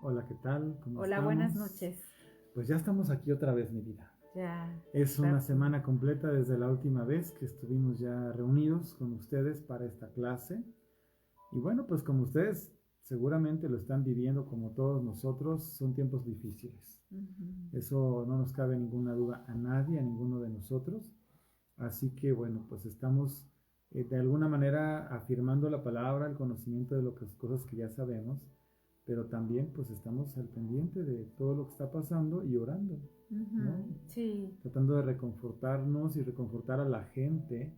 Hola, ¿qué tal? ¿Cómo Hola, buenas estamos? noches. Pues ya estamos aquí otra vez, mi vida. Ya, Es una rápido. semana completa desde la última vez que estuvimos ya reunidos con ustedes para esta clase. Y bueno, pues como ustedes seguramente lo están viviendo como todos nosotros, son tiempos difíciles. Ujú. Eso no nos cabe ninguna duda a nadie, a ninguno de nosotros. Así que bueno, pues estamos de alguna manera afirmando la palabra, el conocimiento de lo que, cosas que ya sabemos, pero también pues estamos al pendiente de todo lo que está pasando y orando, ¿no? Sí, Tratando de reconfortarnos y reconfortar a la gente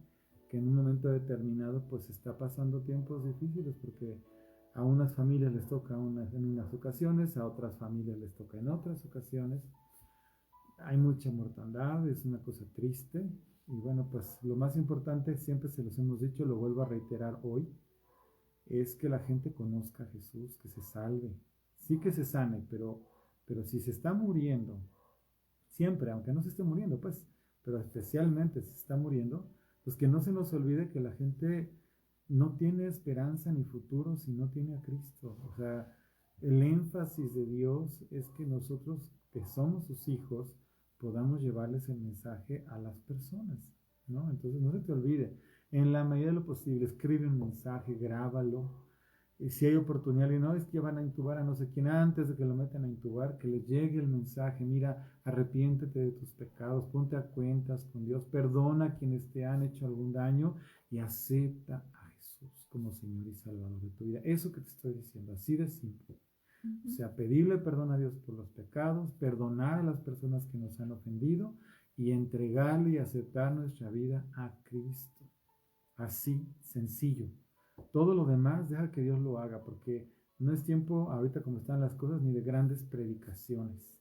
que en un momento determinado pues está pasando tiempos difíciles, porque a unas familias les toca en unas ocasiones, a otras familias les toca en otras ocasiones. Hay mucha mortandad, es una cosa triste. Y bueno, pues lo más importante, siempre se los hemos dicho, lo vuelvo a reiterar hoy, es que la gente conozca a Jesús, que se salve. Sí, que se sane, pero si se está muriendo, siempre, aunque no se esté muriendo, pues, pero especialmente si se está muriendo, pues que no se nos olvide que la gente no tiene esperanza ni futuro si no tiene a Cristo. O sea, el énfasis de Dios es que nosotros, que somos sus hijos, podamos llevarles el mensaje a las personas, ¿no? Entonces no se te olvide, en la medida de lo posible, escribe un mensaje, grábalo. Y si hay oportunidad, y no es que van a intubar a no sé quién antes de que lo metan a intubar, que les llegue el mensaje: mira, arrepiéntete de tus pecados, ponte a cuentas con Dios, perdona a quienes te han hecho algún daño y acepta a Jesús como Señor y Salvador de tu vida. Eso que te estoy diciendo, así de simple. O ujú. sea, pedirle perdón a Dios por los pecados, perdonar a las personas que nos han ofendido y entregarle y aceptar nuestra vida a Cristo. Así, sencillo. Todo lo demás deja que Dios lo haga, porque no es tiempo, ahorita como están las cosas, ni de grandes predicaciones.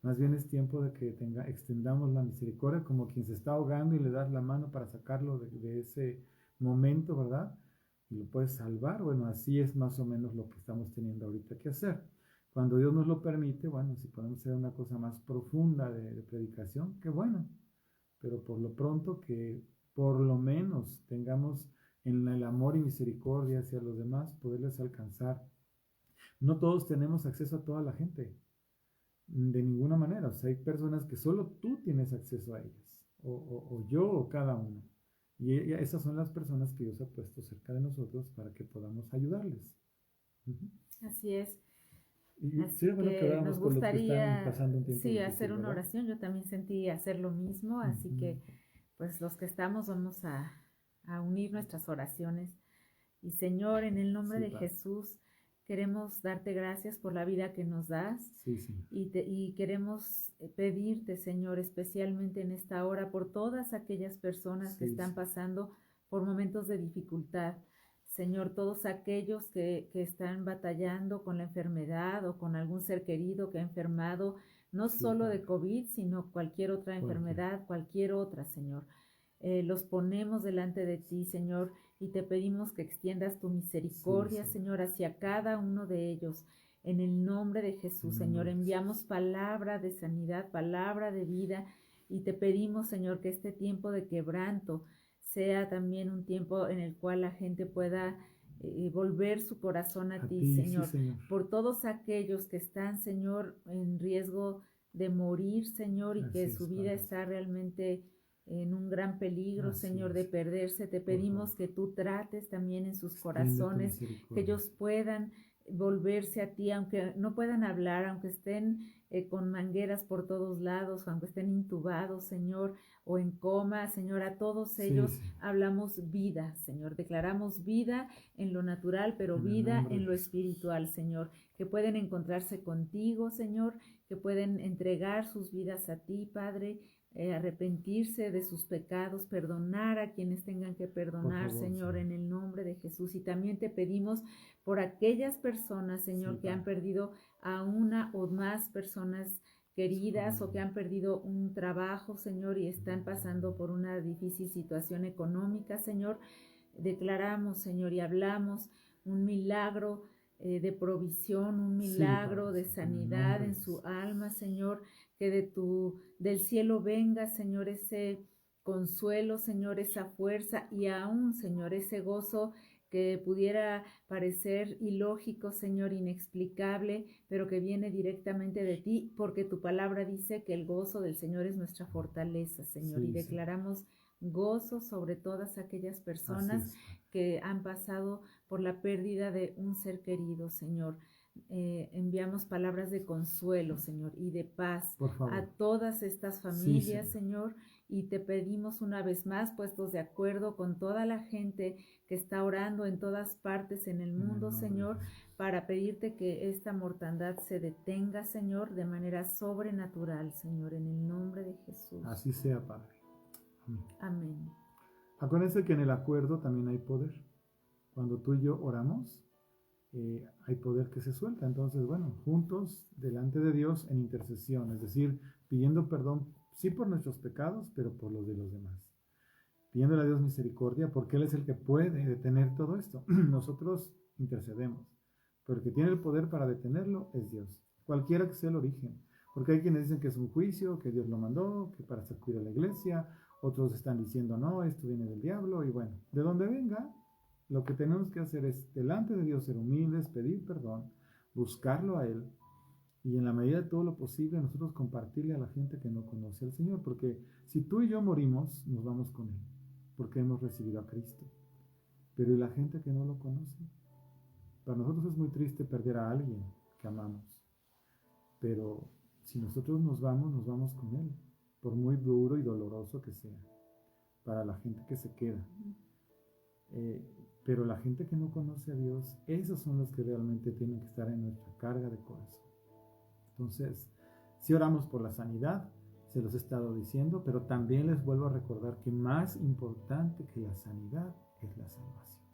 Más bien es tiempo de que extendamos la misericordia como quien se está ahogando y le das la mano para sacarlo de ese momento, ¿verdad? Y lo puedes salvar. Bueno, así es más o menos lo que estamos teniendo ahorita que hacer. Cuando Dios nos lo permite, bueno, si podemos hacer una cosa más profunda de predicación, qué bueno. Pero por lo pronto que por lo menos tengamos en el amor y misericordia hacia los demás, poderles alcanzar. No todos tenemos acceso a toda la gente, de ninguna manera. O sea, hay personas que solo tú tienes acceso a ellas, o yo o cada uno. Y esas son las personas que Dios ha puesto cerca de nosotros para que podamos ayudarles. Uh-huh. Así es. Y Así sería bueno que que oráramos nos por los que están gustaría, pasando un tiempo sí, hacer difícil, una ¿verdad? oración. Yo también sentí hacer lo mismo, así Uh-huh. que pues los que estamos vamos a unir nuestras oraciones. Y Señor, en el nombre Sí, de Padre. Jesús, queremos darte gracias por la vida que nos das Sí, Señor. y queremos pedirte, Señor, especialmente en esta hora, por todas aquellas personas que Sí, están sí. pasando por momentos de dificultad. Señor, todos aquellos que están batallando con la enfermedad o con algún ser querido que ha enfermado, no Sí, solo de Padre. COVID, sino cualquier otra Cualquier. enfermedad, cualquier otra, Señor. Los ponemos delante de ti, Señor, y te pedimos que extiendas tu Sí, misericordia, Señor. Señor, hacia cada uno de ellos. En el nombre de Jesús, En Señor, nombre de enviamos Jesús. palabra de sanidad, palabra de vida, y te pedimos, Señor, que este tiempo de quebranto sea también un tiempo en el cual la gente pueda volver su corazón a A ti, ti, sí, Señor, Señor. por todos aquellos que están, Señor, en riesgo de morir, Señor, y que Así es, su vida Padre. está realmente en un gran peligro, Así Señor, de es. perderse. Te Por favor, pedimos que tú trates también en sus extiende tu corazones, que misericordia. ellos puedan volverse a ti, aunque no puedan hablar, aunque estén con mangueras por todos lados, aunque estén intubados, Señor, o en coma, Señor, a todos Sí, ellos Señor. hablamos vida, Señor, declaramos vida en lo natural, pero En el vida nombre de en lo Jesús. espiritual, Señor, que pueden encontrarse contigo, Señor, que pueden entregar sus vidas a ti, Padre, arrepentirse de sus pecados, perdonar a quienes tengan que Por perdonar, favor, Señor, Señor. en el nombre de Jesús. Y también te pedimos por aquellas personas, Sí, Señor, que han Padre. perdido a una o más personas Su queridas o que familia. han perdido un trabajo, Señor, y están pasando por una difícil situación económica, Señor. Declaramos, Señor, y hablamos un milagro de provisión, un Sí, Padre milagro de Santo. En el sanidad nombre de en su Jesús. alma, Señor, que del cielo venga, Señor, ese consuelo, Señor, esa fuerza y aún, Señor, ese gozo que pudiera parecer ilógico, Señor, inexplicable, pero que viene directamente de ti, porque tu palabra dice que el gozo del Señor es nuestra fortaleza, Señor, Sí, y sí. declaramos gozo sobre todas aquellas personas que han pasado por la pérdida de un ser querido, Señor. Enviamos palabras de consuelo, Señor, y de paz a todas estas familias, sí, Señor, y te pedimos una vez más, puestos de acuerdo con toda la gente que está orando en todas partes en el mundo, Señor, para pedirte que esta mortandad se detenga, Señor, de manera sobrenatural, Señor, en el nombre de Jesús. Así sea, Padre. Amén. Amén. Acuérdense que en el acuerdo también hay poder. Cuando tú y yo oramos, hay poder que se suelta. Entonces, bueno, juntos delante de Dios en intercesión, es decir, pidiendo perdón, sí por nuestros pecados, pero por los de los demás. Pidiéndole a Dios misericordia, porque Él es el que puede detener todo esto. Nosotros intercedemos, pero el que tiene el poder para detenerlo es Dios, cualquiera que sea el origen. Porque hay quienes dicen que es un juicio, que Dios lo mandó, que para sacudir a la iglesia. Otros están diciendo, no, esto viene del diablo. Y bueno, de donde venga, lo que tenemos que hacer es, delante de Dios, ser humildes, pedir perdón, buscarlo a Él, y en la medida de todo lo posible, nosotros compartirle a la gente que no conoce al Señor, porque si tú y yo morimos, nos vamos con Él, porque hemos recibido a Cristo. Pero ¿y la gente que no lo conoce? Para nosotros es muy triste perder a alguien que amamos, pero si nosotros nos vamos con Él, por muy duro y doloroso que sea, para la gente que se queda. Pero la gente que no conoce a Dios, esos son los que realmente tienen que estar en nuestra carga de corazón. Entonces, si oramos por la sanidad, se los he estado diciendo, pero también les vuelvo a recordar que más importante que la sanidad es la salvación.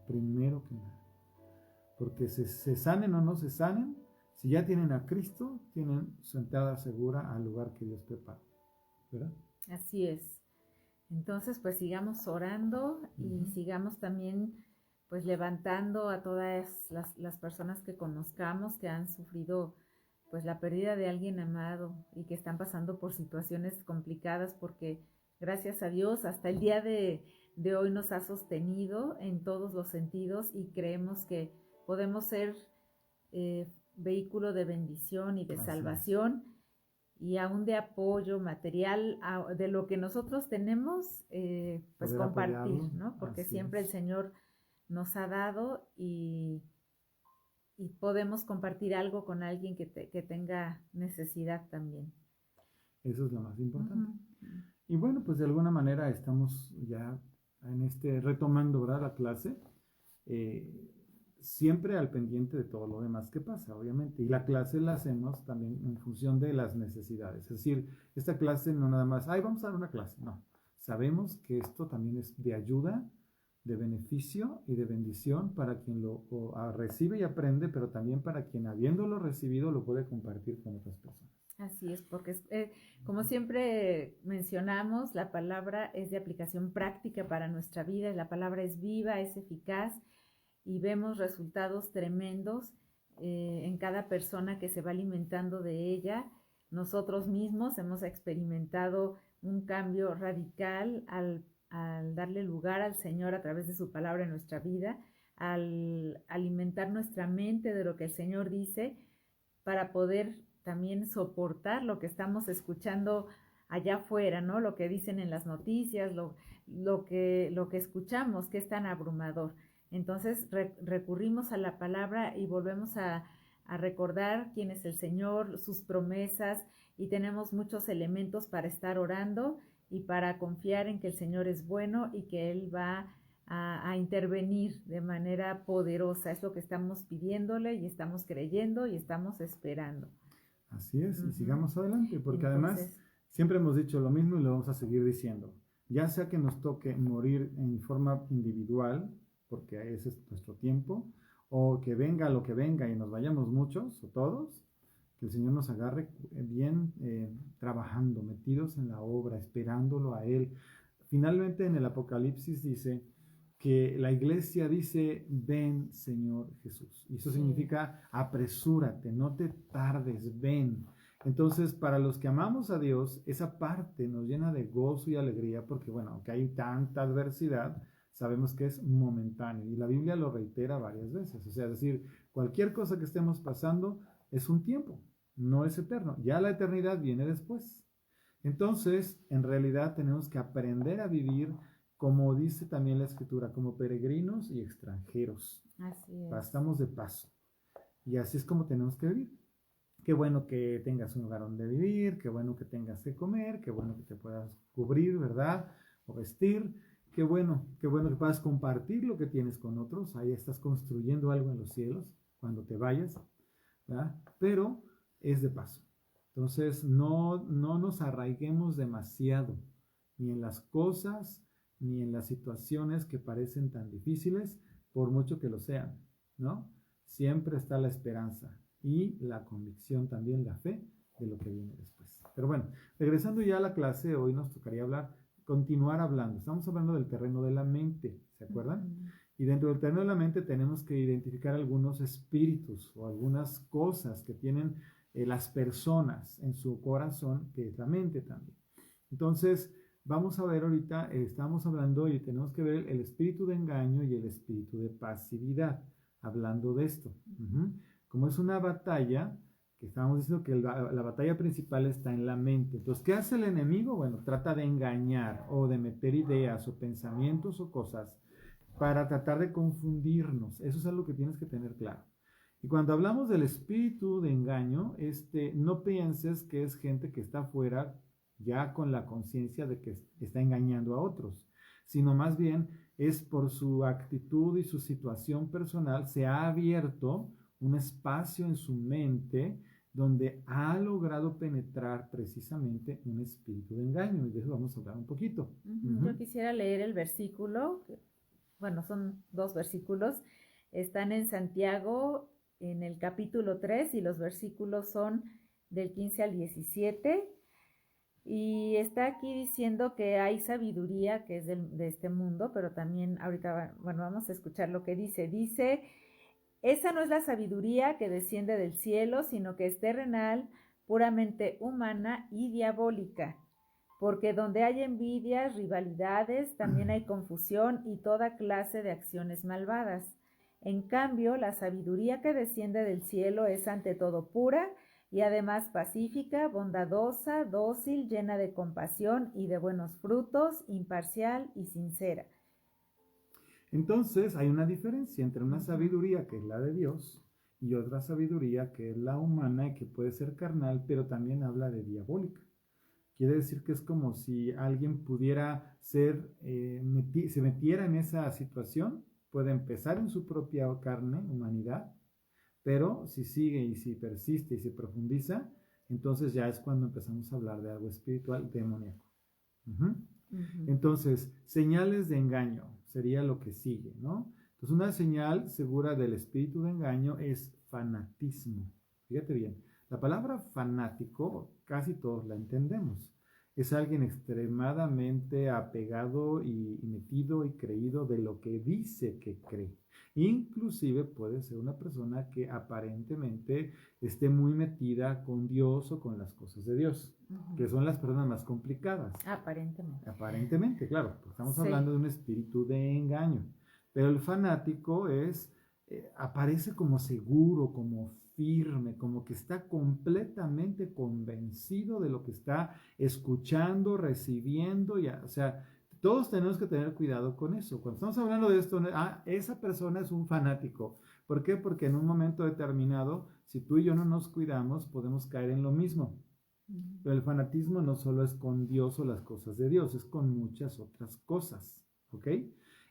Primero que nada. Porque se sanen o no se sanen, si ya tienen a Cristo, tienen su entrada segura al lugar que Dios preparó, ¿verdad? Así es. Entonces, pues sigamos orando y sigamos también pues levantando a todas las personas que conozcamos que han sufrido pues la pérdida de alguien amado y que están pasando por situaciones complicadas, porque gracias a Dios hasta el día de hoy nos ha sostenido en todos los sentidos y creemos que podemos ser vehículo de bendición y de salvación y aún de apoyo material de lo que nosotros tenemos, pues compartir, ¿no? Porque siempre el Señor nos ha dado y podemos compartir algo con alguien que tenga necesidad también. Eso es lo más importante. Y bueno, pues de alguna manera estamos ya en retomando, ¿verdad?, la clase, siempre al pendiente de todo lo demás que pasa, obviamente. Y la clase la hacemos también en función de las necesidades. Es decir, esta clase no nada más, vamos a dar una clase, no. Sabemos que esto también es de ayuda, de beneficio y de bendición para quien lo recibe y aprende, pero también para quien habiéndolo recibido lo puede compartir con otras personas. Así es, porque como siempre mencionamos, la palabra es de aplicación práctica para nuestra vida, la palabra es viva, es eficaz y vemos resultados tremendos en cada persona que se va alimentando de ella. Nosotros mismos hemos experimentado un cambio radical al darle lugar al Señor a través de su palabra en nuestra vida, al alimentar nuestra mente de lo que el Señor dice para poder también soportar lo que estamos escuchando allá afuera, ¿no? Lo que dicen en las noticias, lo que escuchamos, que es tan abrumador. Entonces recurrimos a la palabra y volvemos a recordar quién es el Señor, sus promesas, y tenemos muchos elementos para estar orando y para confiar en que el Señor es bueno y que Él va a intervenir de manera poderosa. Es lo que estamos pidiéndole y estamos creyendo y estamos esperando. Así es, y sigamos adelante, porque además siempre hemos dicho lo mismo y lo vamos a seguir diciendo. Ya sea que nos toque morir en forma individual, porque ese es nuestro tiempo, o que venga lo que venga y nos vayamos muchos o todos, que el Señor nos agarre bien trabajando, metidos en la obra, esperándolo a Él. Finalmente en el Apocalipsis dice que la iglesia dice, ven Señor Jesús. Y eso significa apresúrate, no te tardes, ven. Entonces, para los que amamos a Dios, esa parte nos llena de gozo y alegría, porque bueno, aunque hay tanta adversidad, sabemos que es momentáneo. Y la Biblia lo reitera varias veces. O sea, es decir, cualquier cosa que estemos pasando es un tiempo, no es eterno. Ya la eternidad viene después. Entonces, en realidad tenemos que aprender a vivir, como dice también la Escritura, como peregrinos y extranjeros. Así es. Estamos de paso. Y así es como tenemos que vivir. Qué bueno que tengas un lugar donde vivir, qué bueno que tengas que comer, qué bueno que te puedas cubrir, ¿verdad? O vestir. Qué bueno que puedas compartir lo que tienes con otros. Ahí estás construyendo algo en los cielos cuando te vayas, ¿verdad? Pero es de paso. Entonces, no nos arraiguemos demasiado, ni en las cosas, ni en las situaciones que parecen tan difíciles, por mucho que lo sean, ¿no? Siempre está la esperanza y la convicción también, la fe de lo que viene después. Pero bueno, regresando ya a la clase, hoy nos tocaría continuar hablando. Estamos hablando del terreno de la mente, ¿se acuerdan? Y dentro del terreno de la mente tenemos que identificar algunos espíritus o algunas cosas que tienen las personas en su corazón, que es la mente también. Entonces, vamos a ver ahorita, estamos hablando y tenemos que ver el espíritu de engaño y el espíritu de pasividad, hablando de esto. Como es una batalla, que estábamos diciendo que la batalla principal está en la mente. Entonces, ¿qué hace el enemigo? Bueno, trata de engañar o de meter ideas o pensamientos o cosas para tratar de confundirnos. Eso es algo que tienes que tener claro. Y cuando hablamos del espíritu de engaño, no pienses que es gente que está fuera ya con la conciencia de que está engañando a otros, sino más bien es por su actitud y su situación personal, se ha abierto un espacio en su mente donde ha logrado penetrar precisamente un espíritu de engaño. Y de eso vamos a hablar un poquito. Yo quisiera leer el versículo, bueno, son 2 versículos, están en Santiago en el capítulo 3 y los versículos son del 15 al 17 y está aquí diciendo que hay sabiduría que es de este mundo, pero también ahorita, bueno, vamos a escuchar lo que dice, esa no es la sabiduría que desciende del cielo, sino que es terrenal, puramente humana y diabólica, porque donde hay envidias, rivalidades, también hay confusión y toda clase de acciones malvadas. En cambio, la sabiduría que desciende del cielo es ante todo pura y además pacífica, bondadosa, dócil, llena de compasión y de buenos frutos, imparcial y sincera. Entonces, hay una diferencia entre una sabiduría que es la de Dios y otra sabiduría que es la humana y que puede ser carnal, pero también habla de diabólica. Quiere decir que es como si alguien pudiera se metiera en esa situación, puede empezar en su propia carne, humanidad, pero si sigue y si persiste y se profundiza, entonces ya es cuando empezamos a hablar de algo espiritual demoníaco. Entonces, señales de engaño sería lo que sigue, ¿no? Entonces, una señal segura del espíritu de engaño es fanatismo. Fíjate bien, la palabra fanático casi todos la entendemos. Es alguien extremadamente apegado y metido y creído de lo que dice que cree. Inclusive puede ser una persona que aparentemente esté muy metida con Dios o con las cosas de Dios, que son las personas más complicadas. Aparentemente. Aparentemente, claro, porque estamos hablando de un espíritu de engaño. Pero el fanático aparece como seguro, como firme, como que está completamente convencido de lo que está escuchando, recibiendo, o sea, todos tenemos que tener cuidado con eso. Cuando estamos hablando de esto, esa persona es un fanático. ¿Por qué? Porque en un momento determinado, si tú y yo no nos cuidamos, podemos caer en lo mismo. Pero el fanatismo no solo es con Dios o las cosas de Dios, es con muchas otras cosas, ¿ok?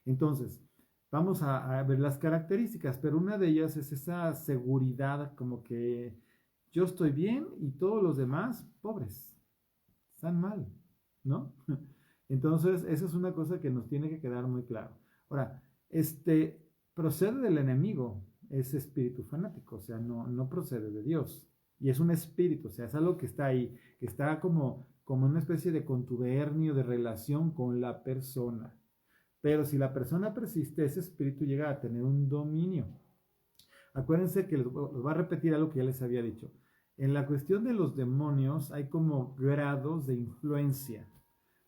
Entonces, vamos a ver las características, pero una de ellas es esa seguridad como que yo estoy bien y todos los demás, pobres, están mal, ¿no? Entonces, esa es una cosa que nos tiene que quedar muy claro. Ahora, procede del enemigo, ese espíritu fanático, o sea, no procede de Dios. Y es un espíritu, o sea, es algo que está ahí, que está como una especie de contubernio, de relación con la persona. Pero si la persona persiste, ese espíritu llega a tener un dominio. Acuérdense que les voy a repetir algo que ya les había dicho. En la cuestión de los demonios hay como grados de influencia.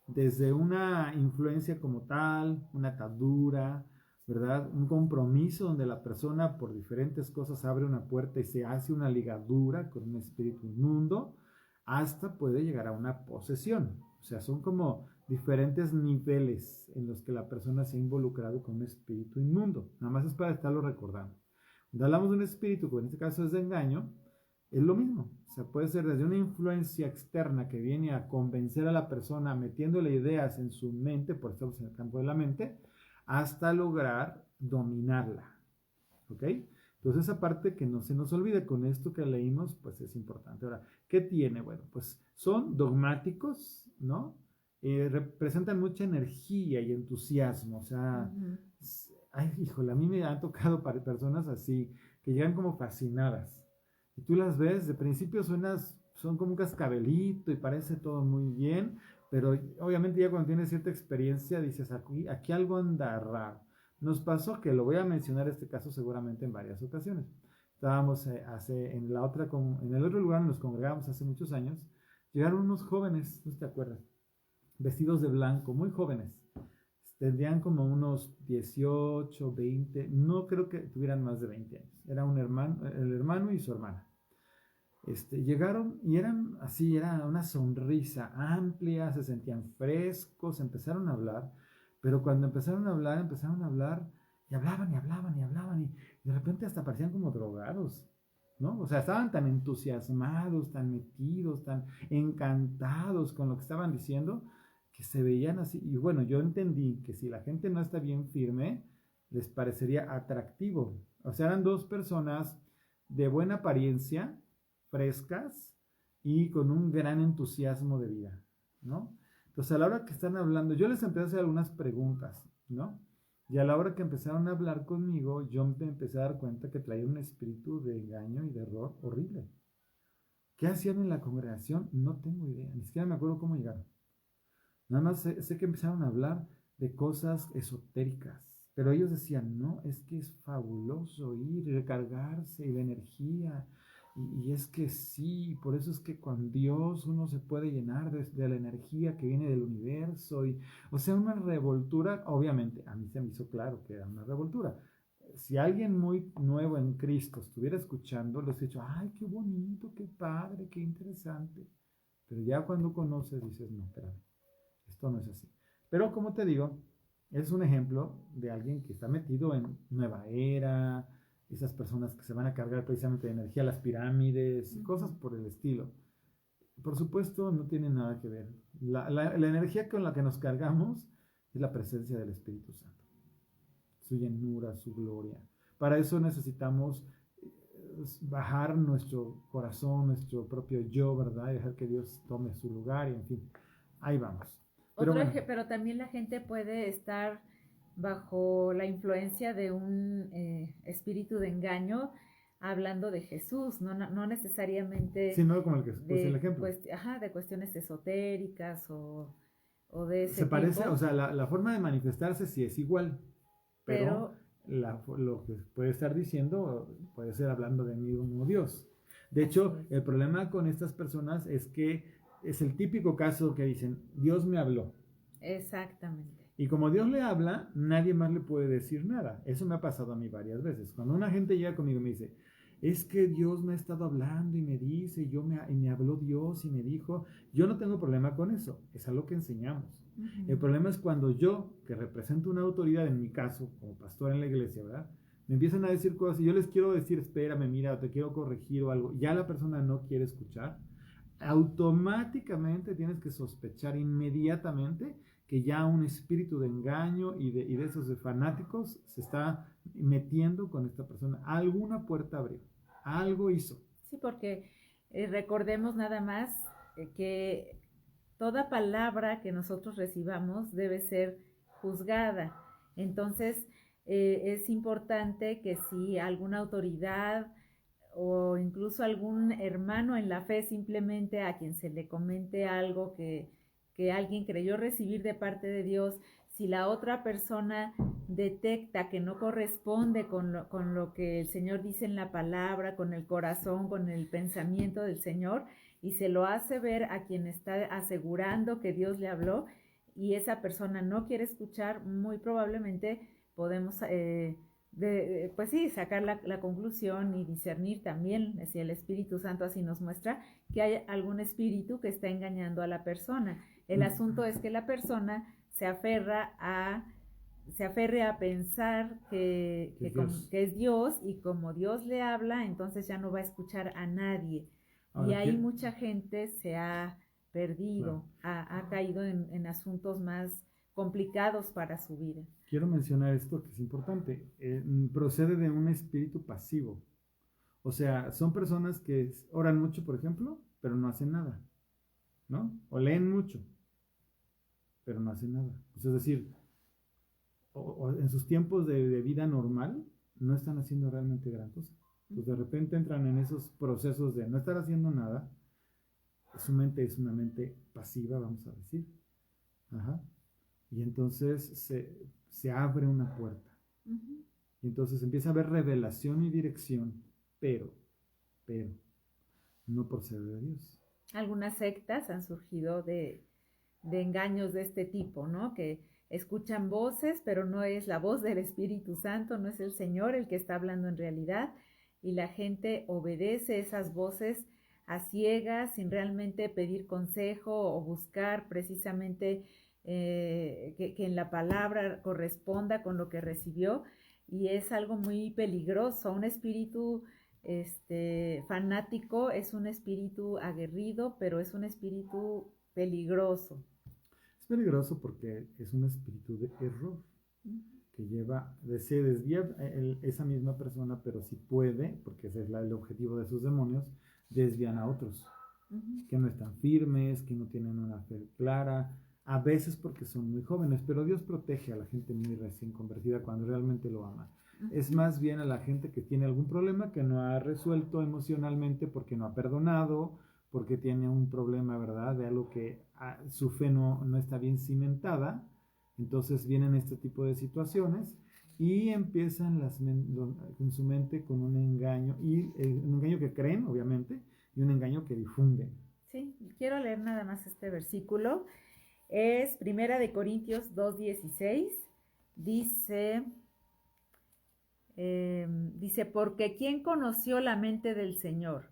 desde una influencia como tal, una atadura, ¿verdad? Un compromiso donde la persona por diferentes cosas abre una puerta y se hace una ligadura con un espíritu inmundo, hasta puede llegar a una posesión. O sea, son como diferentes niveles en los que la persona se ha involucrado con un espíritu inmundo. Nada más es para estarlo recordando. Cuando hablamos de un espíritu, que en este caso es de engaño, es lo mismo. O sea, puede ser desde una influencia externa que viene a convencer a la persona metiéndole ideas en su mente, por eso estamos en el campo de la mente, hasta lograr dominarla. ¿Ok? Entonces esa parte que no se nos olvide con esto que leímos, pues es importante. Ahora, ¿qué tiene? Bueno, pues son dogmáticos, ¿no? Representan mucha energía y entusiasmo. O sea, ay, híjole, a mí me han tocado para personas así, que llegan como fascinadas. Y tú las ves, de principio son como un cascabelito y parece todo muy bien, pero obviamente ya cuando tienes cierta experiencia dices, aquí algo anda raro. Nos pasó que lo voy a mencionar este caso seguramente en varias ocasiones. Estábamos en el otro lugar donde nos congregamos hace muchos años, llegaron unos jóvenes, no te acuerdas, vestidos de blanco, muy jóvenes. Tendrían como unos 18, 20, no creo que tuvieran más de 20 años. Era el hermano y su hermana. Llegaron y eran así, era una sonrisa amplia, se sentían frescos, empezaron a hablar, pero cuando empezaron a hablar y hablaban y hablaban y hablaban y de repente hasta parecían como drogados, ¿no? O sea, estaban tan entusiasmados, tan metidos, tan encantados con lo que estaban diciendo, que se veían así. Y bueno, yo entendí que si la gente no está bien firme, les parecería atractivo. O sea, eran dos personas de buena apariencia, frescas y con un gran entusiasmo de vida, ¿no? Entonces, a la hora que están hablando, yo les empecé a hacer algunas preguntas, ¿no? Y a la hora que empezaron a hablar conmigo, yo me empecé a dar cuenta que traían un espíritu de engaño y de error horrible. ¿Qué hacían en la congregación? No tengo idea, ni siquiera me acuerdo cómo llegaron. Nada más sé que empezaron a hablar de cosas esotéricas, pero ellos decían, no, es que es fabuloso ir y recargarse y la energía, y es que sí, por eso es que con Dios uno se puede llenar de la energía que viene del universo, o sea, una revoltura, obviamente, a mí se me hizo claro que era una revoltura. Si alguien muy nuevo en Cristo estuviera escuchando, les he dicho, ay, qué bonito, qué padre, qué interesante. Pero ya cuando conoces dices, no, espérame, esto no es así. Pero como te digo, es un ejemplo de alguien que está metido en nueva era, esas personas que se van a cargar precisamente de energía, las pirámides, cosas por el estilo. Por supuesto, no tiene nada que ver. La energía con la que nos cargamos es la presencia del Espíritu Santo, su llenura, su gloria. Para eso necesitamos bajar nuestro corazón, nuestro propio yo, ¿verdad? Y dejar que Dios tome su lugar y en fin, ahí vamos. Pero también la gente puede estar bajo la influencia de un espíritu de engaño hablando de Jesús, no necesariamente sí, no como el que puse el ejemplo. De cuestiones esotéricas o de ese se parece, tipo. O sea, la forma de manifestarse sí es igual, pero lo que puede estar diciendo puede ser hablando de mí como Dios. De hecho, el problema con estas personas es que es el típico caso que dicen, Dios me habló. Exactamente. Y como Dios le habla, nadie más le puede decir nada. Eso me ha pasado a mí varias veces. Cuando una gente llega conmigo y me dice, es que Dios me ha estado hablando y me dice, y me habló Dios y me dijo, yo no tengo problema con eso, es algo que enseñamos. El problema es cuando yo, que represento una autoridad en mi caso, como pastor en la iglesia, ¿verdad? Me empiezan a decir cosas y yo les quiero decir, espérame, mira, te quiero corregir o algo. Ya la persona no quiere escuchar. Automáticamente tienes que sospechar inmediatamente que ya un espíritu de engaño y de esos de fanáticos se está metiendo con esta persona. Alguna puerta abrió, algo hizo. Sí, porque recordemos nada más que toda palabra que nosotros recibamos debe ser juzgada. Entonces, es importante que si alguna autoridad o incluso algún hermano en la fe, simplemente a quien se le comente algo que alguien creyó recibir de parte de Dios, si la otra persona detecta que no corresponde con lo que el Señor dice en la palabra, con el corazón, con el pensamiento del Señor, y se lo hace ver a quien está asegurando que Dios le habló, y esa persona no quiere escuchar, muy probablemente podemos, pues sí, sacar la conclusión y discernir también, si el Espíritu Santo así nos muestra, que hay algún espíritu que está engañando a la persona. El asunto es que la persona se aferre a pensar que es Dios, y como Dios le habla, entonces ya no va a escuchar a nadie. Ahora, y ahí mucha gente se ha perdido, claro, ha caído en asuntos más complicados para su vida. Quiero mencionar esto que es importante. Procede de un espíritu pasivo. O sea, son personas que oran mucho, por ejemplo, pero no hacen nada, ¿no? O leen mucho, pero no hacen nada. Pues es decir, o en sus tiempos de vida normal, no están haciendo realmente gran cosa. Pues de repente entran en esos procesos de no estar haciendo nada. Su mente es una mente pasiva, vamos a decir. Ajá. Y entonces se abre una puerta. Uh-huh. Y entonces empieza a haber revelación y dirección, pero, no procede de Dios. Algunas sectas han surgido de engaños de este tipo, ¿no? Que escuchan voces, pero no es la voz del Espíritu Santo, no es el Señor el que está hablando en realidad, y la gente obedece esas voces a ciegas, sin realmente pedir consejo o buscar precisamente que en la palabra corresponda con lo que recibió, y es algo muy peligroso. Un espíritu fanático es un espíritu aguerrido, pero es un espíritu peligroso. Es peligroso porque es un espíritu de error, que se desvía esa misma persona, pero si puede, porque ese es el objetivo de sus demonios, desvían a otros, que no están firmes, que no tienen una fe clara, a veces porque son muy jóvenes, pero Dios protege a la gente muy recién convertida cuando realmente lo ama. Es más bien a la gente que tiene algún problema que no ha resuelto emocionalmente porque no ha perdonado, porque tiene un problema, ¿verdad?, de algo que su fe no está bien cimentada. Entonces vienen este tipo de situaciones y empiezan en su mente con un engaño, y un engaño que creen, obviamente, y un engaño que difunden. Sí, quiero leer nada más este versículo. Es 1 Corintios 2:16. Dice, porque ¿quién conoció la mente del Señor?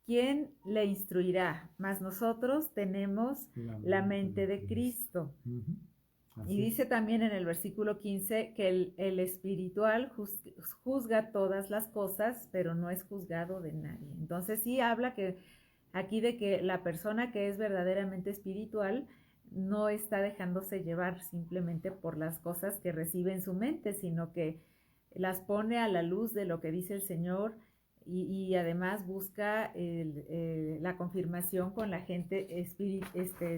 ¿Quién le instruirá? Mas nosotros tenemos la mente de Cristo. Uh-huh. Y dice también en el versículo 15 que el espiritual juzga todas las cosas, pero no es juzgado de nadie. Entonces sí habla aquí de que la persona que es verdaderamente espiritual no está dejándose llevar simplemente por las cosas que recibe en su mente, sino que las pone a la luz de lo que dice el Señor, y además busca la confirmación con la gente,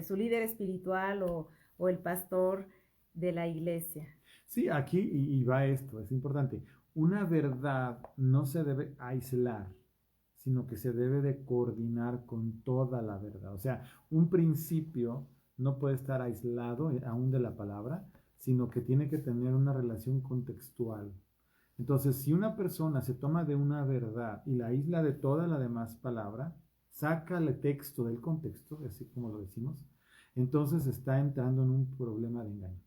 su líder espiritual o el pastor de la iglesia. Sí, aquí y va esto, es importante. Una verdad no se debe aislar, sino que se debe de coordinar con toda la verdad. O sea, un principio no puede estar aislado aún de la palabra, sino que tiene que tener una relación contextual. Entonces, si una persona se toma de una verdad y la aísla de toda la demás palabra, saca el texto del contexto, así como lo decimos, entonces está entrando en un problema de engaño.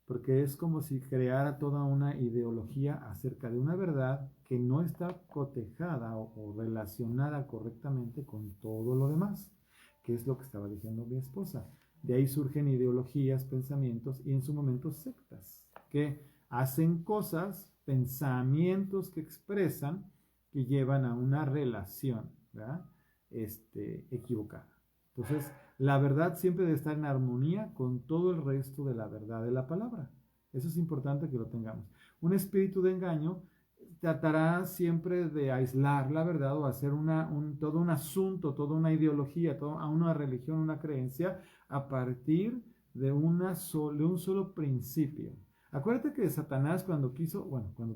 Porque es como si creara toda una ideología acerca de una verdad que no está cotejada o relacionada correctamente con todo lo demás, que es lo que estaba diciendo mi esposa. De ahí surgen ideologías, pensamientos y en su momento sectas, que hacen cosas, pensamientos que expresan, que llevan a una relación, ¿verdad?, equivocada. Entonces, la verdad siempre debe estar en armonía con todo el resto de la verdad de la palabra. Eso es importante que lo tengamos. Un espíritu de engaño tratará siempre de aislar la verdad o hacer todo un asunto, toda una ideología, toda una religión, una creencia a partir de un solo principio. Acuérdate que Satanás cuando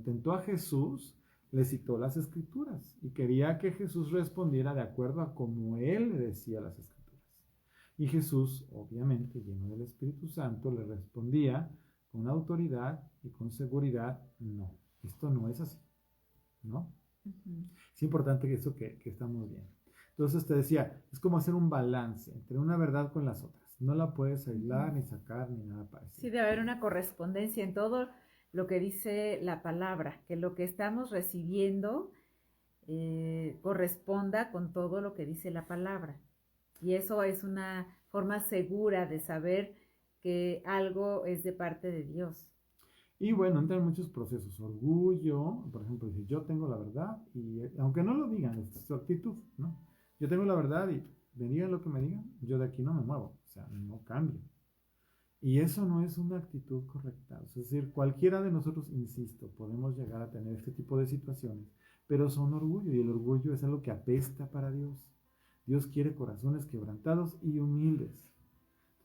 tentó a Jesús, le citó las Escrituras y quería que Jesús respondiera de acuerdo a como él le decía las Escrituras. Y Jesús, obviamente, lleno del Espíritu Santo, le respondía con autoridad y con seguridad: no, esto no es así, ¿no? Uh-huh. Es importante que estamos bien. Entonces te decía, es como hacer un balance entre una verdad con las otras. No la puedes aislar, ni sacar, ni nada parecido. Sí, debe haber una correspondencia en todo lo que dice la palabra, que lo que estamos recibiendo corresponda con todo lo que dice la palabra. Y eso es una forma segura de saber que algo es de parte de Dios. Y bueno, entran muchos procesos. Orgullo, por ejemplo, dice, yo tengo la verdad, y aunque no lo digan, es su actitud, ¿no? Yo tengo la verdad y me digan lo que me digan, yo de aquí no me muevo, o sea, no cambio. Y eso no es una actitud correcta. Es decir, cualquiera de nosotros, insisto, podemos llegar a tener este tipo de situaciones, pero son orgullo, y el orgullo es algo que apesta para Dios. Dios quiere corazones quebrantados y humildes.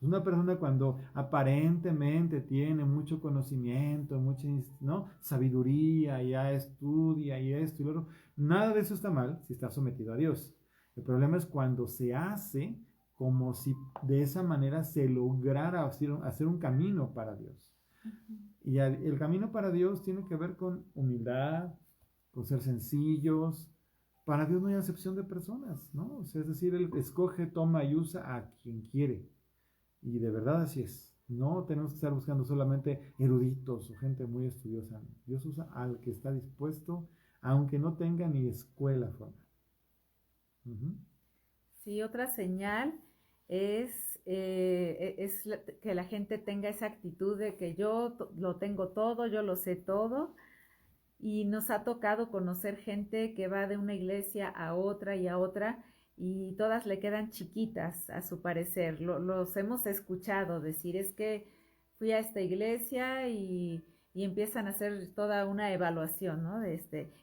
Una persona cuando aparentemente tiene mucho conocimiento, mucha, ¿no?, sabiduría, ya estudia y esto y lo otro, nada de eso está mal si está sometido a Dios. El problema es cuando se hace como si de esa manera se lograra hacer un camino para Dios. Y el camino para Dios tiene que ver con humildad, con ser sencillos. Para Dios no hay acepción de personas, ¿no? O sea, es decir, Él escoge, toma y usa a quien quiere. Y de verdad así es. No tenemos que estar buscando solamente eruditos o gente muy estudiosa. Dios usa al que está dispuesto, aunque no tenga ni escuela formal. Sí, otra señal es que la gente tenga esa actitud de que yo lo tengo todo, yo lo sé todo. Y nos ha tocado conocer gente que va de una iglesia a otra y a otra, y todas le quedan chiquitas a su parecer. Los hemos escuchado decir, es que fui a esta iglesia y empiezan a hacer toda una evaluación, ¿no?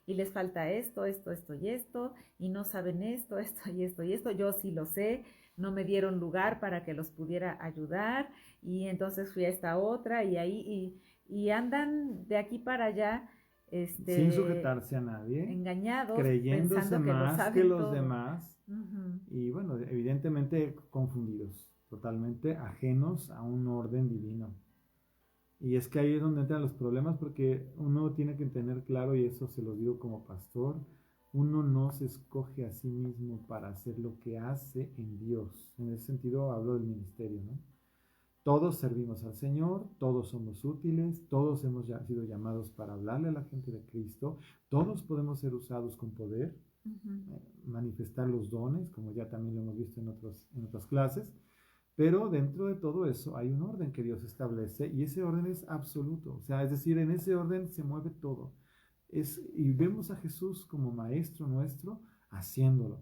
Y les falta esto, esto, esto y esto, y no saben esto, esto y esto y esto, yo sí lo sé, no me dieron lugar para que los pudiera ayudar, y entonces fui a esta otra, y ahí, y andan de aquí para allá, sin sujetarse a nadie, engañados, creyéndose pensando que lo más saben que los todo. demás, y bueno, evidentemente confundidos, totalmente ajenos a un orden divino. Y es que ahí es donde entran los problemas, porque uno tiene que tener claro, y eso se lo digo como pastor, uno no se escoge a sí mismo para hacer lo que hace en Dios. En ese sentido hablo del ministerio, ¿no? Todos servimos al Señor, todos somos útiles, todos hemos sido llamados para hablarle a la gente de Cristo, todos podemos ser usados con poder, manifestar los dones, como ya también lo hemos visto en otras clases, pero dentro de todo eso hay un orden que Dios establece, y ese orden es absoluto, o sea, es decir, en ese orden se mueve todo. Y vemos a Jesús como maestro nuestro haciéndolo.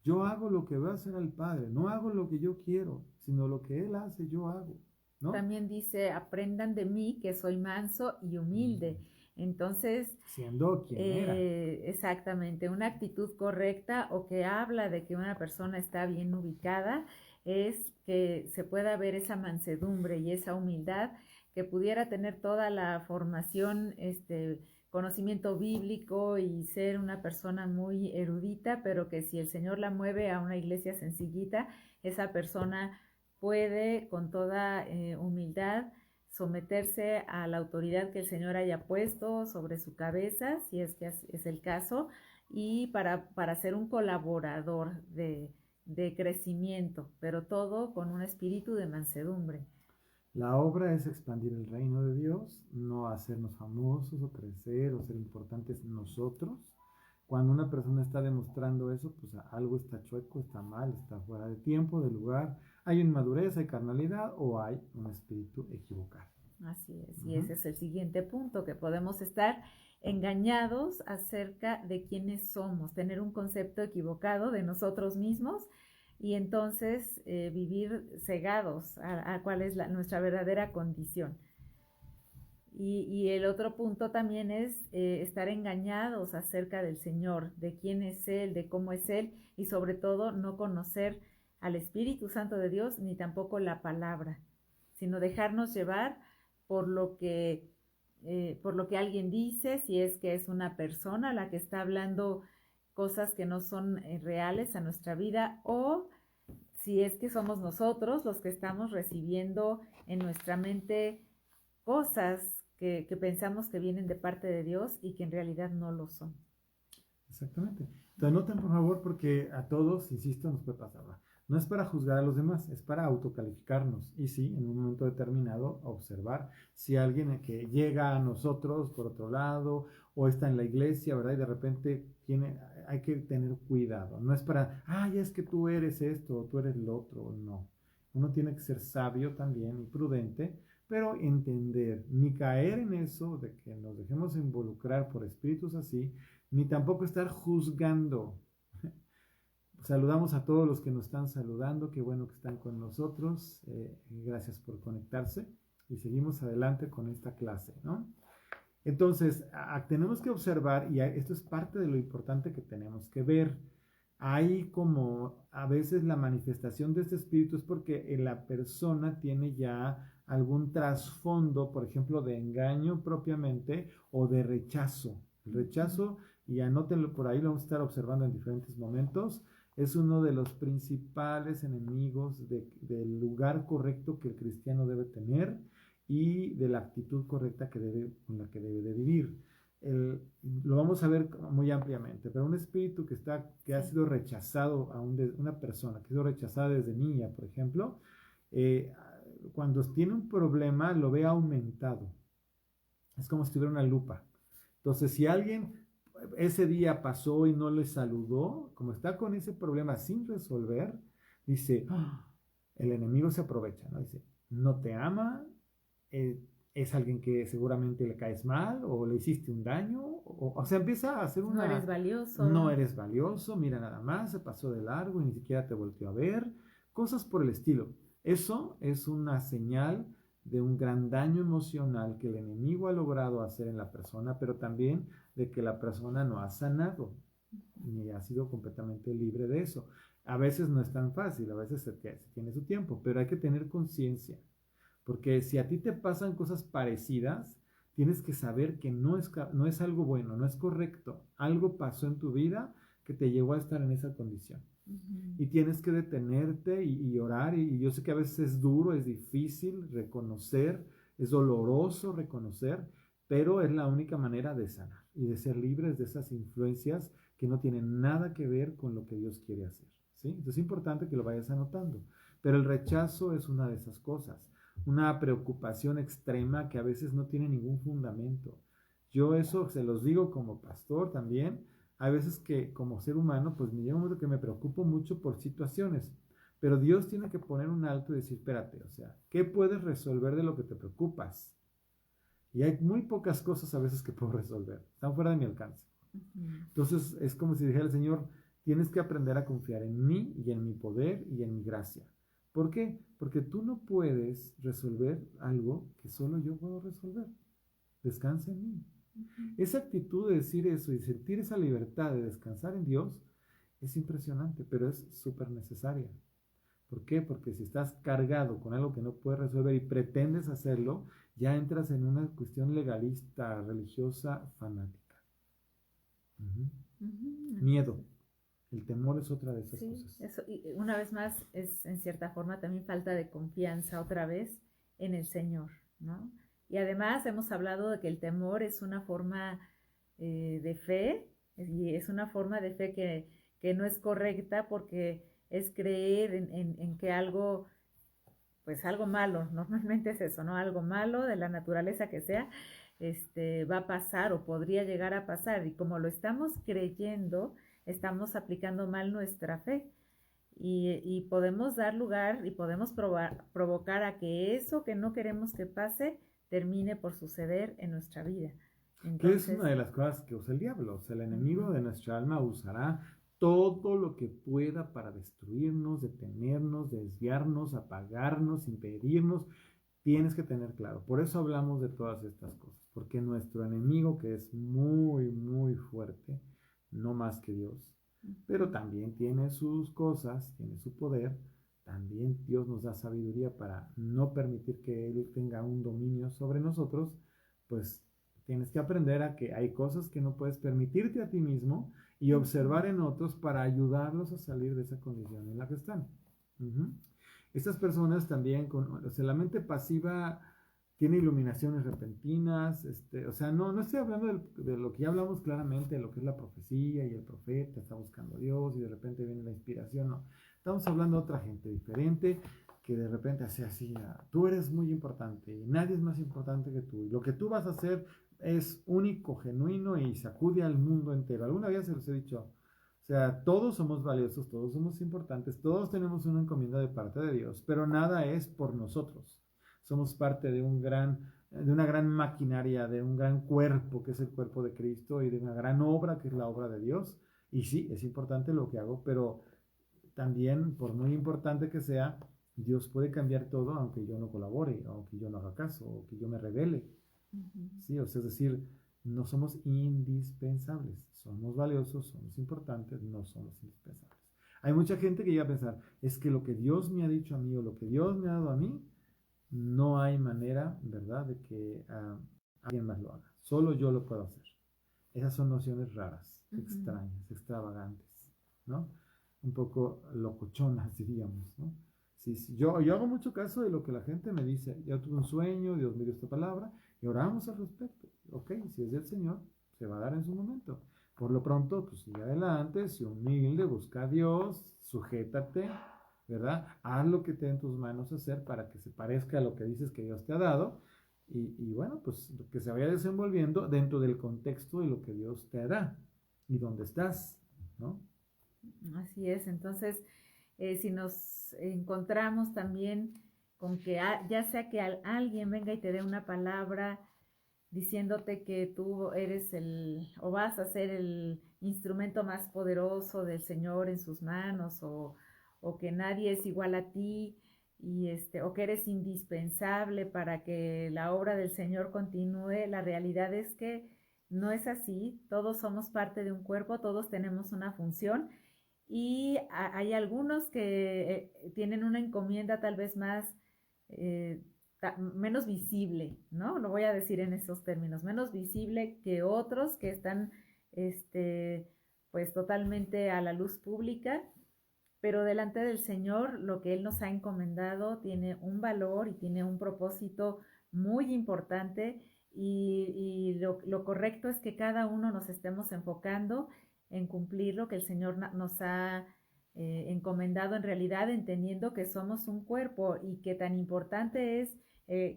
Yo hago lo que va a hacer al Padre, no hago lo que yo quiero, sino lo que Él hace, yo hago, ¿no? También dice, aprendan de mí que soy manso y humilde. Entonces, siendo quien era. Exactamente, una actitud correcta, o que habla de que una persona está bien ubicada, es que se pueda ver esa mansedumbre y esa humildad, que pudiera tener toda la formación, conocimiento bíblico y ser una persona muy erudita, pero que si el Señor la mueve a una iglesia sencillita, esa persona puede con toda humildad someterse a la autoridad que el Señor haya puesto sobre su cabeza, si es que es el caso, y para ser un colaborador de crecimiento, pero todo con un espíritu de mansedumbre. La obra es expandir el reino de Dios, no hacernos famosos o crecer o ser importantes nosotros. Cuando una persona está demostrando eso, pues algo está chueco, está mal, está fuera de tiempo, de lugar. Hay inmadurez, hay carnalidad o hay un espíritu equivocado. Así es, y ese es el siguiente punto, que podemos estar engañados acerca de quiénes somos, tener un concepto equivocado de nosotros mismos, y entonces vivir cegados a cuál es nuestra verdadera condición. Y el otro punto también es estar engañados acerca del Señor, de quién es Él, de cómo es Él, y sobre todo no conocer al Espíritu Santo de Dios, ni tampoco la palabra, sino dejarnos llevar por lo que alguien dice, si es que es una persona la que está hablando cosas que no son reales a nuestra vida, o si es que somos nosotros los que estamos recibiendo en nuestra mente cosas que pensamos que vienen de parte de Dios y que en realidad no lo son. Exactamente. Entonces noten por favor porque a todos, insisto, nos puede pasar. ¿Va? No es para juzgar a los demás, es para autocalificarnos y sí, en un momento determinado, observar si alguien que llega a nosotros por otro lado o está en la iglesia, ¿verdad? Y de repente hay que tener cuidado. No es para, ay, es que tú eres esto o tú eres lo otro, no. Uno tiene que ser sabio también y prudente, pero entender, ni caer en eso de que nos dejemos involucrar por espíritus así, ni tampoco estar juzgando. Saludamos a todos los que nos están saludando, qué bueno que están con nosotros, gracias por conectarse y seguimos adelante con esta clase, ¿no? Entonces, tenemos que observar, y esto es parte de lo importante que tenemos que ver, hay como a veces la manifestación de este espíritu es porque la persona tiene ya algún trasfondo, por ejemplo, de engaño propiamente o de rechazo. El rechazo, y anótenlo por ahí, lo vamos a estar observando en diferentes momentos, es uno de los principales enemigos del lugar correcto que el cristiano debe tener y de la actitud correcta con la que debe de vivir. Lo vamos a ver muy ampliamente, pero un espíritu que ha sido rechazado una persona que ha sido rechazada desde niña, por ejemplo, cuando tiene un problema lo ve aumentado. Es como si tuviera una lupa. Entonces, si alguien ese día pasó y no le saludó, como está con ese problema sin resolver, dice, el enemigo se aprovecha, ¿no? Dice, no te ama, es alguien que seguramente le caes mal o le hiciste un daño, o sea, empieza a hacer no eres valioso. No eres valioso, mira nada más, se pasó de largo y ni siquiera te volteó a ver, cosas por el estilo. Eso es una señal de un gran daño emocional que el enemigo ha logrado hacer en la persona, pero también de que la persona no ha sanado ni ha sido completamente libre de eso. A veces no es tan fácil, a veces se tiene su tiempo, pero hay que tener conciencia. Porque si a ti te pasan cosas parecidas, tienes que saber que no es algo bueno, no es correcto. Algo pasó en tu vida que te llevó a estar en esa condición. Y tienes que detenerte y orar. Y yo sé que a veces es duro, es difícil reconocer, es doloroso reconocer, pero es la única manera de sanar y de ser libres de esas influencias que no tienen nada que ver con lo que Dios quiere hacer. ¿Sí? Entonces es importante que lo vayas anotando. Pero el rechazo es una de esas cosas. Una preocupación extrema que a veces no tiene ningún fundamento. Yo eso se los digo como pastor también. Hay veces que como ser humano, pues me llega un momento que me preocupo mucho por situaciones. Pero Dios tiene que poner un alto y decir, espérate, o sea, ¿qué puedes resolver de lo que te preocupas? Y hay muy pocas cosas a veces que puedo resolver. Están fuera de mi alcance. Entonces es como si dijera el Señor, tienes que aprender a confiar en mí y en mi poder y en mi gracia. ¿Por qué? Porque tú no puedes resolver algo que solo yo puedo resolver. Descansa en mí. Esa actitud de decir eso y sentir esa libertad de descansar en Dios es impresionante, pero es súper necesaria. ¿Por qué? Porque si estás cargado con algo que no puedes resolver y pretendes hacerlo, ya entras en una cuestión legalista, religiosa, fanática. Miedo. El temor es otra de esas cosas. Eso, y una vez más es en cierta forma también falta de confianza otra vez en el Señor, ¿no? Y además hemos hablado de que el temor es una forma de fe, y es una forma de fe que no es correcta porque es creer en que algo, pues algo malo, normalmente es eso, ¿no? Algo malo de la naturaleza que sea, va a pasar o podría llegar a pasar, y como lo estamos creyendo, estamos aplicando mal nuestra fe y podemos dar lugar y podemos provocar a que eso que no queremos que pase termine por suceder en nuestra vida. Entonces, que es una de las cosas que usa el diablo. O sea, el enemigo de nuestra alma usará todo lo que pueda para destruirnos, detenernos, desviarnos, apagarnos, impedirnos. Tienes que tener claro. Por eso hablamos de todas estas cosas. Porque nuestro enemigo, que es muy, muy fuerte, no más que Dios, pero también tiene sus cosas, tiene su poder. También Dios nos da sabiduría para no permitir que Él tenga un dominio sobre nosotros. Pues tienes que aprender a que hay cosas que no puedes permitirte a ti mismo y observar en otros para ayudarlos a salir de esa condición en la que están. Estas personas también, o sea, la mente pasiva tiene iluminaciones repentinas, o sea, no estoy hablando de lo que ya hablamos claramente, de lo que es la profecía y el profeta está buscando a Dios y de repente viene la inspiración, no. Estamos hablando de otra gente diferente que de repente hace así, tú eres muy importante y nadie es más importante que tú. Y lo que tú vas a hacer es único, genuino y sacude al mundo entero. Alguna vez se los he dicho, o sea, todos somos valiosos, todos somos importantes, todos tenemos una encomienda de parte de Dios, pero nada es por nosotros. Somos parte de una gran maquinaria, de un gran cuerpo que es el cuerpo de Cristo y de una gran obra que es la obra de Dios. Y sí, es importante lo que hago, pero también, por muy importante que sea, Dios puede cambiar todo aunque yo no colabore, aunque yo no haga caso, o que yo me revele. Sí, o sea, es decir, no somos indispensables. Somos valiosos, somos importantes, no somos indispensables. Hay mucha gente que llega a pensar, es que lo que Dios me ha dicho a mí o lo que Dios me ha dado a mí, no hay manera, ¿verdad?, de que alguien más lo haga. Solo yo lo puedo hacer. Esas son nociones raras, extrañas, extravagantes, ¿no? Un poco locochonas, diríamos, ¿no? Sí, yo hago mucho caso de lo que la gente me dice. Yo tuve un sueño, Dios me dio esta palabra y oramos al respecto. Ok, si es del Señor, se va a dar en su momento. Por lo pronto, pues sigue adelante, sé humilde, busca a Dios, sujétate, ¿verdad? Haz lo que esté en tus manos hacer para que se parezca a lo que dices que Dios te ha dado y bueno, pues que se vaya desenvolviendo dentro del contexto de lo que Dios te da y dónde estás, ¿no? Así es, entonces, si nos encontramos también con que ya sea que alguien venga y te dé una palabra diciéndote que tú eres o vas a ser el instrumento más poderoso del Señor en sus manos, o que nadie es igual a ti, o que eres indispensable para que la obra del Señor continúe, la realidad es que no es así. Todos somos parte de un cuerpo, todos tenemos una función, y hay algunos que tienen una encomienda tal vez menos visible, ¿no? Lo voy a decir en esos términos, menos visible que otros que están, pues totalmente a la luz pública, pero delante del Señor lo que Él nos ha encomendado tiene un valor y tiene un propósito muy importante, y lo correcto es que cada uno nos estemos enfocando en cumplir lo que el Señor nos ha encomendado en realidad, entendiendo que somos un cuerpo y que tan importante es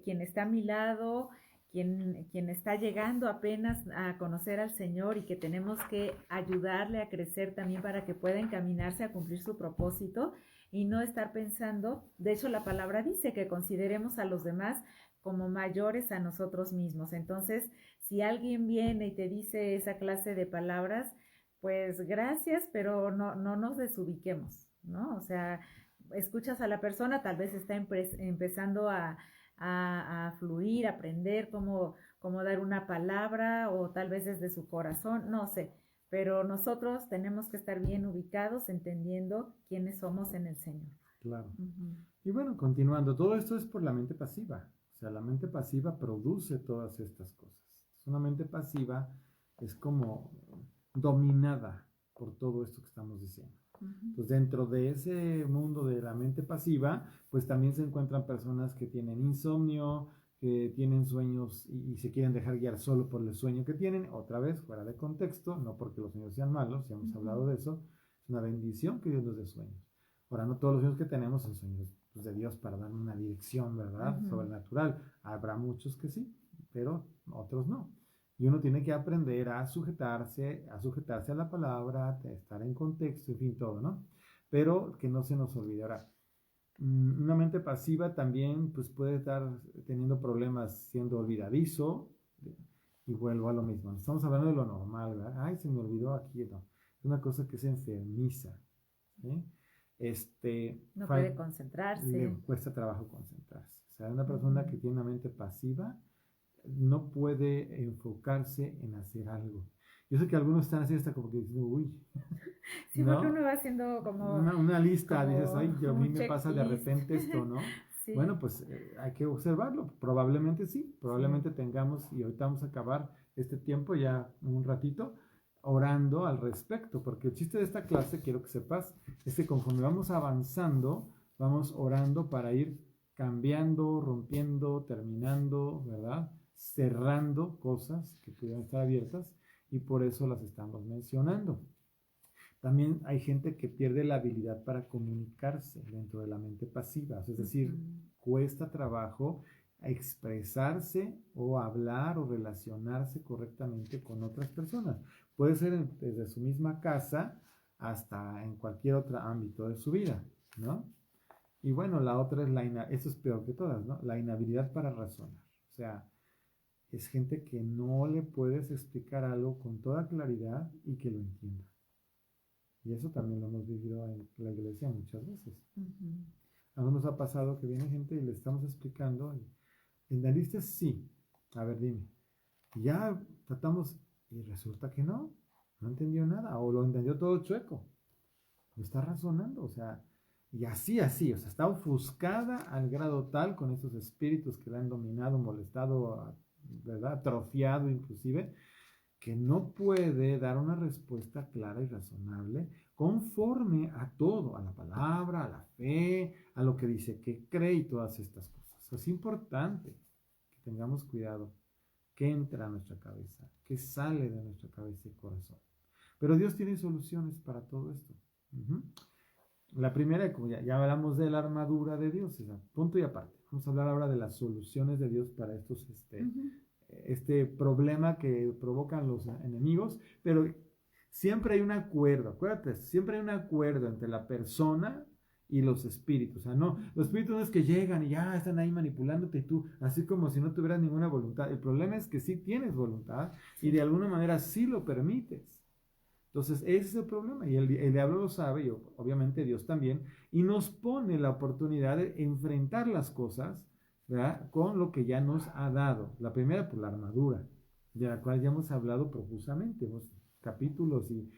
quien está a mi lado, quien está llegando apenas a conocer al Señor, y que tenemos que ayudarle a crecer también para que pueda encaminarse a cumplir su propósito y no estar pensando. De hecho, la palabra dice que consideremos a los demás como mayores a nosotros mismos. Entonces, si alguien viene y te dice esa clase de palabras, pues gracias, pero no nos desubiquemos, ¿no? O sea, escuchas a la persona, tal vez está empezando a fluir, a aprender cómo dar una palabra, o tal vez desde su corazón, no sé, pero nosotros tenemos que estar bien ubicados, entendiendo quiénes somos en el Señor. Claro. Y bueno, continuando, todo esto es por la mente pasiva. O sea, la mente pasiva produce todas estas cosas. Una mente pasiva es como dominada por todo esto que estamos diciendo. Pues dentro de ese mundo de la mente pasiva, pues también se encuentran personas que tienen insomnio, que tienen sueños y se quieren dejar guiar solo por el sueño que tienen, otra vez fuera de contexto, no porque los sueños sean malos, ya hemos hablado de eso, es una bendición que Dios nos dé sueños. Ahora, no todos los sueños que tenemos son sueños pues, de Dios para dar una dirección, ¿verdad? Sobrenatural. Habrá muchos que sí, pero otros no. Y uno tiene que aprender a sujetarse a la palabra, a estar en contexto, en fin, todo, ¿no? Pero que no se nos olvide. Ahora, una mente pasiva también pues, puede estar teniendo problemas siendo olvidadizo, y vuelvo a lo mismo. Estamos hablando de lo normal, ¿verdad? Ay, se me olvidó aquí, no. Es una cosa que se enfermiza, ¿sí? No puede concentrarse. Le cuesta trabajo concentrarse. O sea, una persona que tiene una mente pasiva no puede enfocarse en hacer algo. Yo sé que algunos están así hasta como que diciendo, uy. Sí, ¿no? Porque uno va haciendo como... Una lista, como dices, ay, a mí me pasa de repente esto, ¿no? Sí. Bueno, pues hay que observarlo. Probablemente sí, probablemente tengamos, y ahorita vamos a acabar este tiempo ya un ratito, orando al respecto, porque el chiste de esta clase, quiero que sepas, es que conforme vamos avanzando, vamos orando para ir cambiando, rompiendo, terminando, ¿verdad? Cerrando cosas que pudieran estar abiertas y por eso las estamos mencionando. También hay gente que pierde la habilidad para comunicarse dentro de la mente pasiva, es decir, cuesta trabajo expresarse o hablar o relacionarse correctamente con otras personas. Puede ser desde su misma casa hasta en cualquier otro ámbito de su vida, ¿no? Y bueno, la otra es eso es peor que todas, ¿no? La inhabilidad para razonar. O sea, es gente que no le puedes explicar algo con toda claridad y que lo entienda. Y eso también lo hemos vivido en la iglesia muchas veces. A nosotros nos ha pasado que viene gente y le estamos explicando, ¿entendiste? Sí. A ver, dime. Y ya tratamos y resulta que no entendió nada o lo entendió todo chueco. Lo está razonando, o sea, y así, o sea, está ofuscada al grado tal con esos espíritus que la han dominado, molestado, ¿verdad? Atrofiado inclusive, que no puede dar una respuesta clara y razonable conforme a todo, a la palabra, a la fe, a lo que dice que cree y todas estas cosas. Es importante que tengamos cuidado qué entra a nuestra cabeza, qué sale de nuestra cabeza y corazón. Pero Dios tiene soluciones para todo esto. La primera, como ya hablamos de la armadura de Dios, es punto y aparte. Vamos a hablar ahora de las soluciones de Dios para estos este problema que provocan los enemigos, pero siempre hay un acuerdo, acuérdate, siempre hay un acuerdo entre la persona y los espíritus. O sea, no, los espíritus no es que llegan y ya están ahí manipulándote y tú, así como si no tuvieras ninguna voluntad. El problema es que sí tienes voluntad y de alguna manera sí lo permites. Entonces, ese es el problema y el diablo lo sabe y obviamente Dios también, y nos pone la oportunidad de enfrentar las cosas, ¿verdad?, con lo que ya nos ha dado. La primera, pues la armadura, de la cual ya hemos hablado profusamente, capítulos y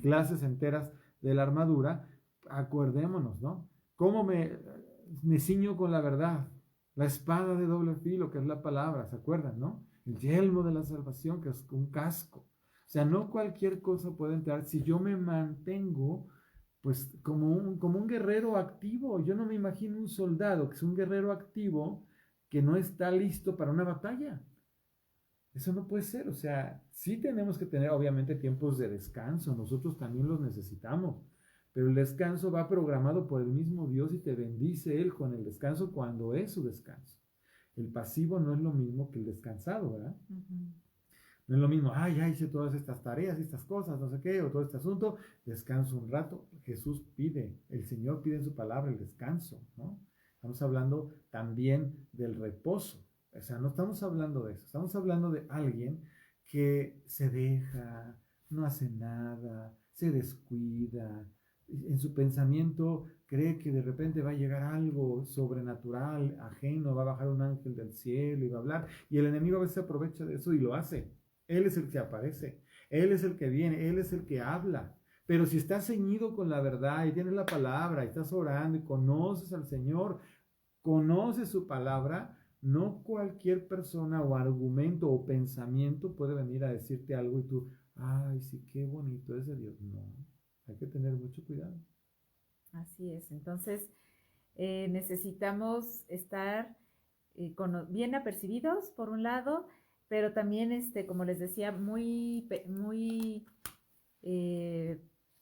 clases enteras de la armadura. Acordémonos, ¿no? ¿Cómo me ciño con la verdad? La espada de doble filo, que es la palabra, ¿se acuerdan, no? El yelmo de la salvación, que es un casco. O sea, no cualquier cosa puede entrar si yo me mantengo pues como un guerrero activo. Yo no me imagino un soldado que es un guerrero activo que no está listo para una batalla. Eso no puede ser. O sea, sí tenemos que tener obviamente tiempos de descanso. Nosotros también los necesitamos. Pero el descanso va programado por el mismo Dios y te bendice Él con el descanso cuando es su descanso. El pasivo no es lo mismo que el descansado, ¿verdad? No es lo mismo, ya hice todas estas tareas, estas cosas, no sé qué, o todo este asunto, descanso un rato. Jesús pide, el Señor pide en su palabra el descanso, ¿no? Estamos hablando también del reposo. O sea, no estamos hablando de eso, estamos hablando de alguien que se deja, no hace nada, se descuida, en su pensamiento cree que de repente va a llegar algo sobrenatural, ajeno, va a bajar un ángel del cielo y va a hablar, y el enemigo a veces aprovecha de eso y lo hace. Él es el que aparece, Él es el que viene, Él es el que habla. Pero si estás ceñido con la verdad y tienes la palabra y estás orando y conoces al Señor, conoces su palabra, no cualquier persona o argumento o pensamiento puede venir a decirte algo y tú, ay, sí, qué bonito es de Dios. No, hay que tener mucho cuidado. Así es, entonces necesitamos estar bien apercibidos por un lado, pero también, como les decía, muy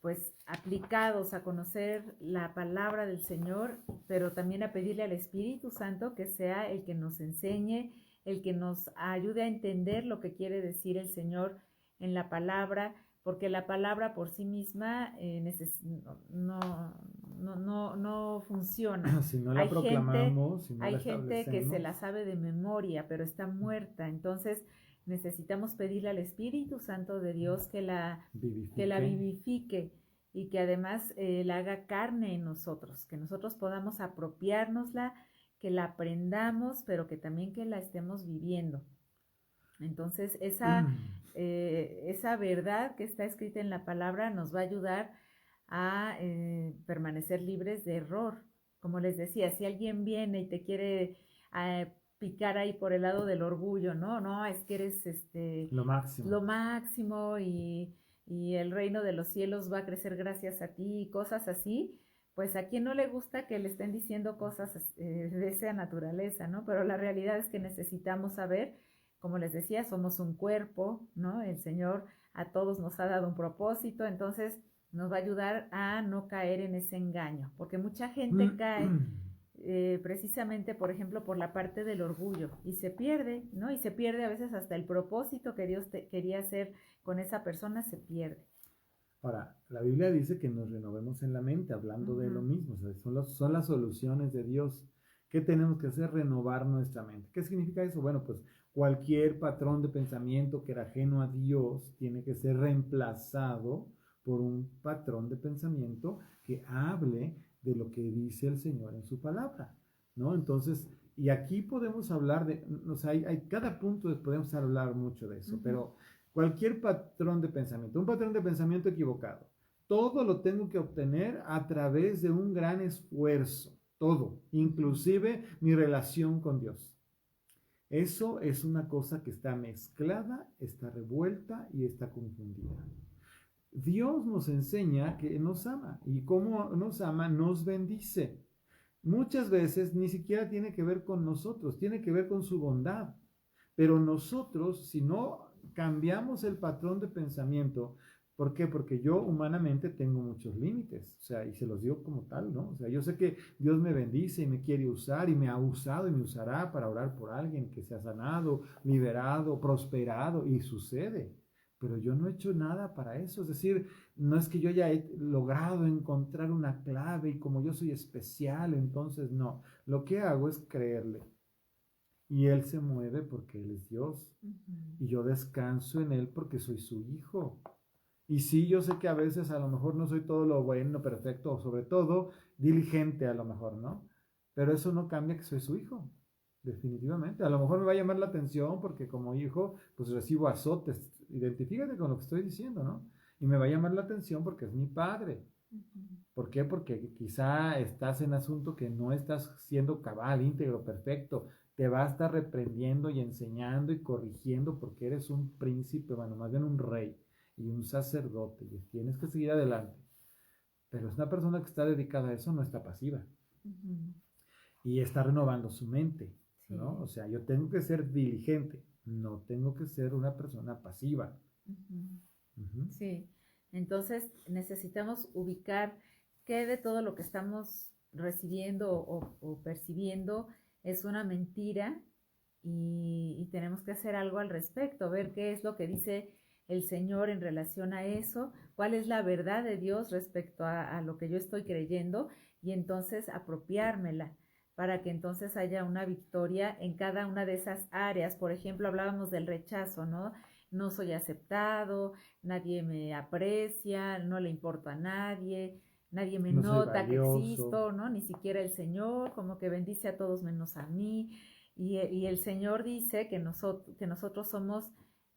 pues aplicados a conocer la palabra del Señor, pero también a pedirle al Espíritu Santo que sea el que nos enseñe, el que nos ayude a entender lo que quiere decir el Señor en la palabra, porque la palabra por sí misma no funciona. Si no la proclamamos, si no hay la gente que se la sabe de memoria, pero está muerta. Entonces necesitamos pedirle al Espíritu Santo de Dios que la vivifique y que además la haga carne en nosotros, que nosotros podamos apropiárnosla, que la aprendamos, pero que también que la estemos viviendo. Entonces esa verdad que está escrita en la palabra nos va a ayudar a permanecer libres de error. Como les decía, si alguien viene y te quiere picar ahí por el lado del orgullo, no, es que eres lo máximo y el reino de los cielos va a crecer gracias a ti, cosas así, pues a quien no le gusta que le estén diciendo cosas de esa naturaleza, ¿no? Pero la realidad es que necesitamos saber, como les decía, somos un cuerpo, ¿no? El Señor a todos nos ha dado un propósito, entonces nos va a ayudar a no caer en ese engaño, porque mucha gente cae precisamente, por ejemplo, por la parte del orgullo y se pierde, ¿no? Y se pierde a veces hasta el propósito que Dios quería hacer con esa persona, se pierde. Ahora, la Biblia dice que nos renovemos en la mente, hablando de lo mismo, o sea, son las soluciones de Dios. ¿Qué tenemos que hacer? Renovar nuestra mente. ¿Qué significa eso? Bueno, pues cualquier patrón de pensamiento que era ajeno a Dios tiene que ser reemplazado por un patrón de pensamiento que hable de lo que dice el Señor en su palabra, ¿no? Entonces, y aquí podemos hablar de, o sea, hay cada punto podemos hablar mucho de eso, pero cualquier patrón de pensamiento, un patrón de pensamiento equivocado, todo lo tengo que obtener a través de un gran esfuerzo, todo, inclusive mi relación con Dios. Eso es una cosa que está mezclada, está revuelta y está confundida. Dios nos enseña que nos ama y como nos ama, nos bendice. Muchas veces ni siquiera tiene que ver con nosotros, tiene que ver con su bondad. Pero nosotros, si no cambiamos el patrón de pensamiento, ¿por qué? Porque yo humanamente tengo muchos límites, o sea, y se los digo como tal, ¿no? O sea, yo sé que Dios me bendice y me quiere usar y me ha usado y me usará para orar por alguien que sea sanado, liberado, prosperado, y sucede. Pero yo no he hecho nada para eso, es decir, no es que yo haya logrado encontrar una clave y como yo soy especial, entonces no, lo que hago es creerle. Y Él se mueve porque Él es Dios. Y yo descanso en Él porque soy su hijo. Y sí, yo sé que a veces a lo mejor no soy todo lo bueno, perfecto, o sobre todo diligente a lo mejor, ¿no? Pero eso no cambia que soy su hijo, definitivamente. A lo mejor me va a llamar la atención porque como hijo, pues recibo azotes. Identifícate con lo que estoy diciendo, ¿no? Y me va a llamar la atención porque es mi padre. ¿Por qué? Porque quizá estás en asunto que no estás siendo cabal, íntegro, perfecto. Te va a estar reprendiendo y enseñando y corrigiendo porque eres un príncipe, bueno, más bien un rey y un sacerdote y tienes que seguir adelante. Pero es una persona que está dedicada a eso, no está pasiva. Y está renovando su mente, ¿no? O sea, yo tengo que ser diligente, no tengo que ser una persona pasiva. Sí, entonces necesitamos ubicar qué de todo lo que estamos recibiendo o percibiendo es una mentira y tenemos que hacer algo al respecto, ver qué es lo que dice el Señor en relación a eso, cuál es la verdad de Dios respecto a lo que yo estoy creyendo y entonces apropiármela para que entonces haya una victoria en cada una de esas áreas. Por ejemplo, hablábamos del rechazo, ¿no? No soy aceptado, nadie me aprecia, no le importo a nadie, nadie me No soy nota que valioso. existo, ¿no? Ni siquiera el Señor, como que bendice a todos menos a mí. Y el Señor dice que nosotros somos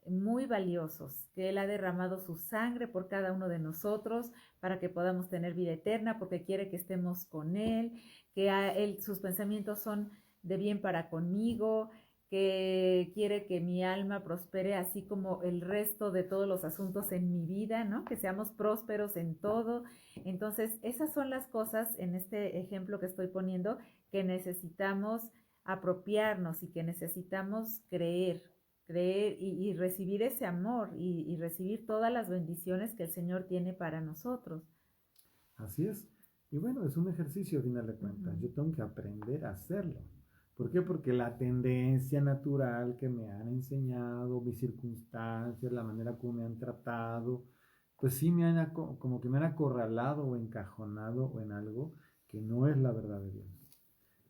muy valiosos, que Él ha derramado su sangre por cada uno de nosotros para que podamos tener vida eterna, porque quiere que estemos con Él, que sus pensamientos son de bien para conmigo, que quiere que mi alma prospere así como el resto de todos los asuntos en mi vida, ¿no? Que seamos prósperos en todo. Entonces, esas son las cosas en este ejemplo que estoy poniendo que necesitamos apropiarnos y que necesitamos creer y recibir ese amor y recibir todas las bendiciones que el Señor tiene para nosotros. Así es. Y bueno, es un ejercicio a final de cuentas. Yo tengo que aprender a hacerlo. ¿Por qué? Porque la tendencia natural que me han enseñado, mis circunstancias, la manera como me han tratado, pues sí me han como que me han acorralado o encajonado en algo que no es la verdad de Dios.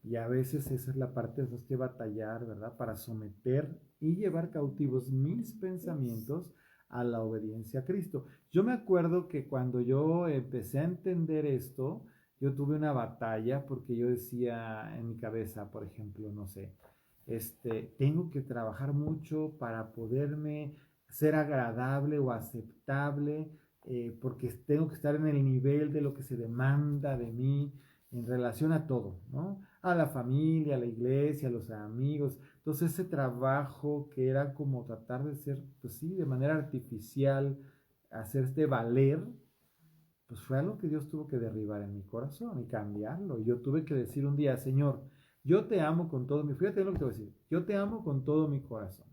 Y a veces esa es la parte de que batallar, ¿verdad? Para someter y llevar cautivos mis pensamientos a la obediencia a Cristo. Yo me acuerdo que cuando yo empecé a entender esto, yo tuve una batalla porque yo decía en mi cabeza, por ejemplo, no sé, tengo que trabajar mucho para poderme ser agradable o aceptable, porque tengo que estar en el nivel de lo que se demanda de mí en relación a todo, ¿no? A la familia, a la iglesia, a los amigos. Entonces ese trabajo que era como tratar de ser, pues sí, de manera artificial, hacerte valer, pues fue algo que Dios tuvo que derribar en mi corazón y cambiarlo. Y yo tuve que decir un día, Señor, yo te amo con todo mi, fíjate lo que te voy a decir, yo te amo con todo mi corazón.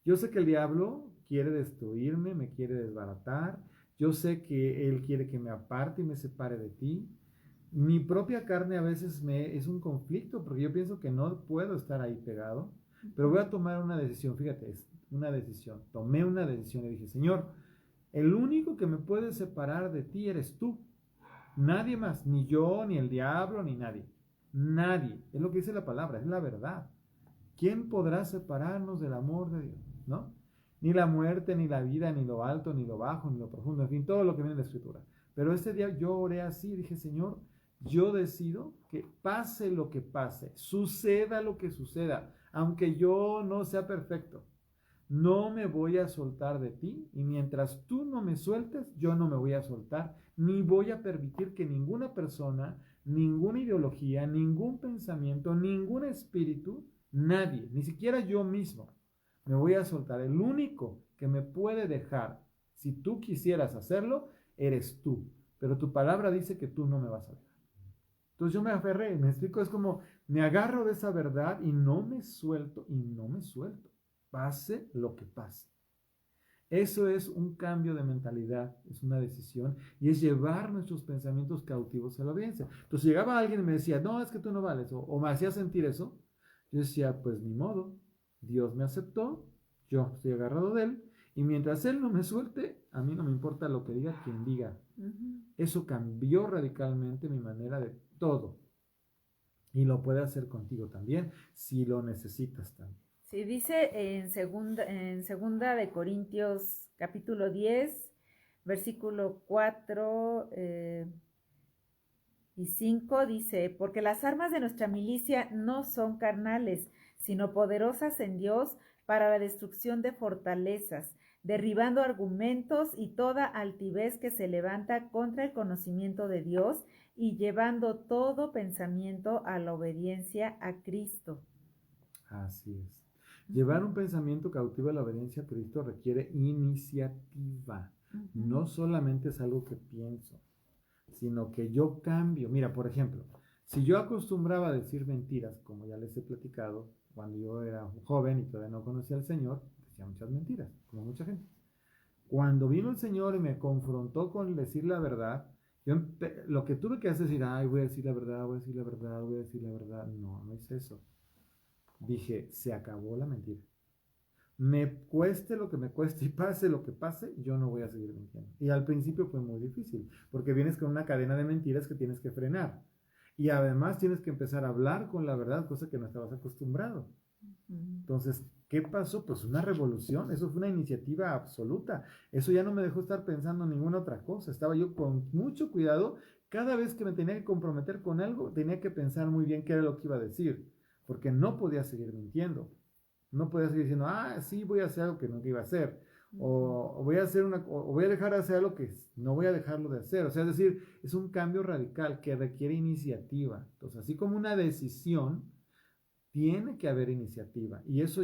Yo sé que el diablo quiere destruirme, me quiere desbaratar, yo sé que él quiere que me aparte y me separe de ti. Mi propia carne a veces es un conflicto porque yo pienso que no puedo estar ahí pegado, pero voy a tomar una decisión, fíjate, es una decisión. Tomé una decisión y dije, Señor, el único que me puede separar de ti eres tú. Nadie más, ni yo, ni el diablo, ni nadie. Nadie. Es lo que dice la palabra, es la verdad. ¿Quién podrá separarnos del amor de Dios? ¿No? Ni la muerte, ni la vida, ni lo alto, ni lo bajo, ni lo profundo, en fin, todo lo que viene en la Escritura. Pero ese día yo oré así, dije, Señor, yo decido que pase lo que pase, suceda lo que suceda, aunque yo no sea perfecto, no me voy a soltar de ti y mientras tú no me sueltes, yo no me voy a soltar, ni voy a permitir que ninguna persona, ninguna ideología, ningún pensamiento, ningún espíritu, nadie, ni siquiera yo mismo, me voy a soltar. El único que me puede dejar, si tú quisieras hacerlo, eres tú. Pero tu palabra dice que tú no me vas a dejar. Entonces yo me aferré, me explico, es como me agarro de esa verdad y no me suelto y no me suelto. Pase lo que pase. Eso es un cambio de mentalidad, es una decisión y es llevar nuestros pensamientos cautivos a la obediencia. Entonces llegaba alguien y me decía, no, es que tú no vales, o me hacía sentir eso. Yo decía, pues ni modo, Dios me aceptó, yo estoy agarrado de Él y mientras Él no me suelte, a mí no me importa lo que diga quien diga. Eso cambió radicalmente mi manera de todo y lo puede hacer contigo también si lo necesitas también. Sí, dice en segunda de Corintios capítulo 10, versículo 4 y 5, dice, porque las armas de nuestra milicia no son carnales, sino poderosas en Dios para la destrucción de fortalezas, derribando argumentos y toda altivez que se levanta contra el conocimiento de Dios y llevando todo pensamiento a la obediencia a Cristo. Así es. Llevar un pensamiento cautivo a la obediencia a Cristo requiere iniciativa. No solamente es algo que pienso, sino que yo cambio. Mira, por ejemplo, si yo acostumbraba a decir mentiras, como ya les he platicado, cuando yo era joven y todavía no conocía al Señor, decía muchas mentiras, como mucha gente. Cuando vino el Señor y me confrontó con decir la verdad, lo que tuve que hacer es decir, ay, voy a decir la verdad, voy a decir la verdad, voy a decir la verdad. No, no es eso. Dije, se acabó la mentira. Me cueste lo que me cueste y pase lo que pase, yo no voy a seguir mintiendo. Y al principio fue muy difícil, porque vienes con una cadena de mentiras que tienes que frenar. Y además tienes que empezar a hablar con la verdad, cosa que no estabas acostumbrado. Entonces, ¿qué pasó? Pues una revolución, eso fue una iniciativa absoluta. Eso ya no me dejó estar pensando en ninguna otra cosa. Estaba yo con mucho cuidado. Cada vez que me tenía que comprometer con algo, tenía que pensar muy bien qué era lo que iba a decir, porque no podía seguir mintiendo. No podía seguir diciendo, sí, voy a hacer algo que nunca iba a hacer. O voy a dejar de hacer algo que no voy a dejarlo de hacer. O sea, es decir, es un cambio radical que requiere iniciativa. Entonces, así como una decisión, tiene que haber iniciativa. Y eso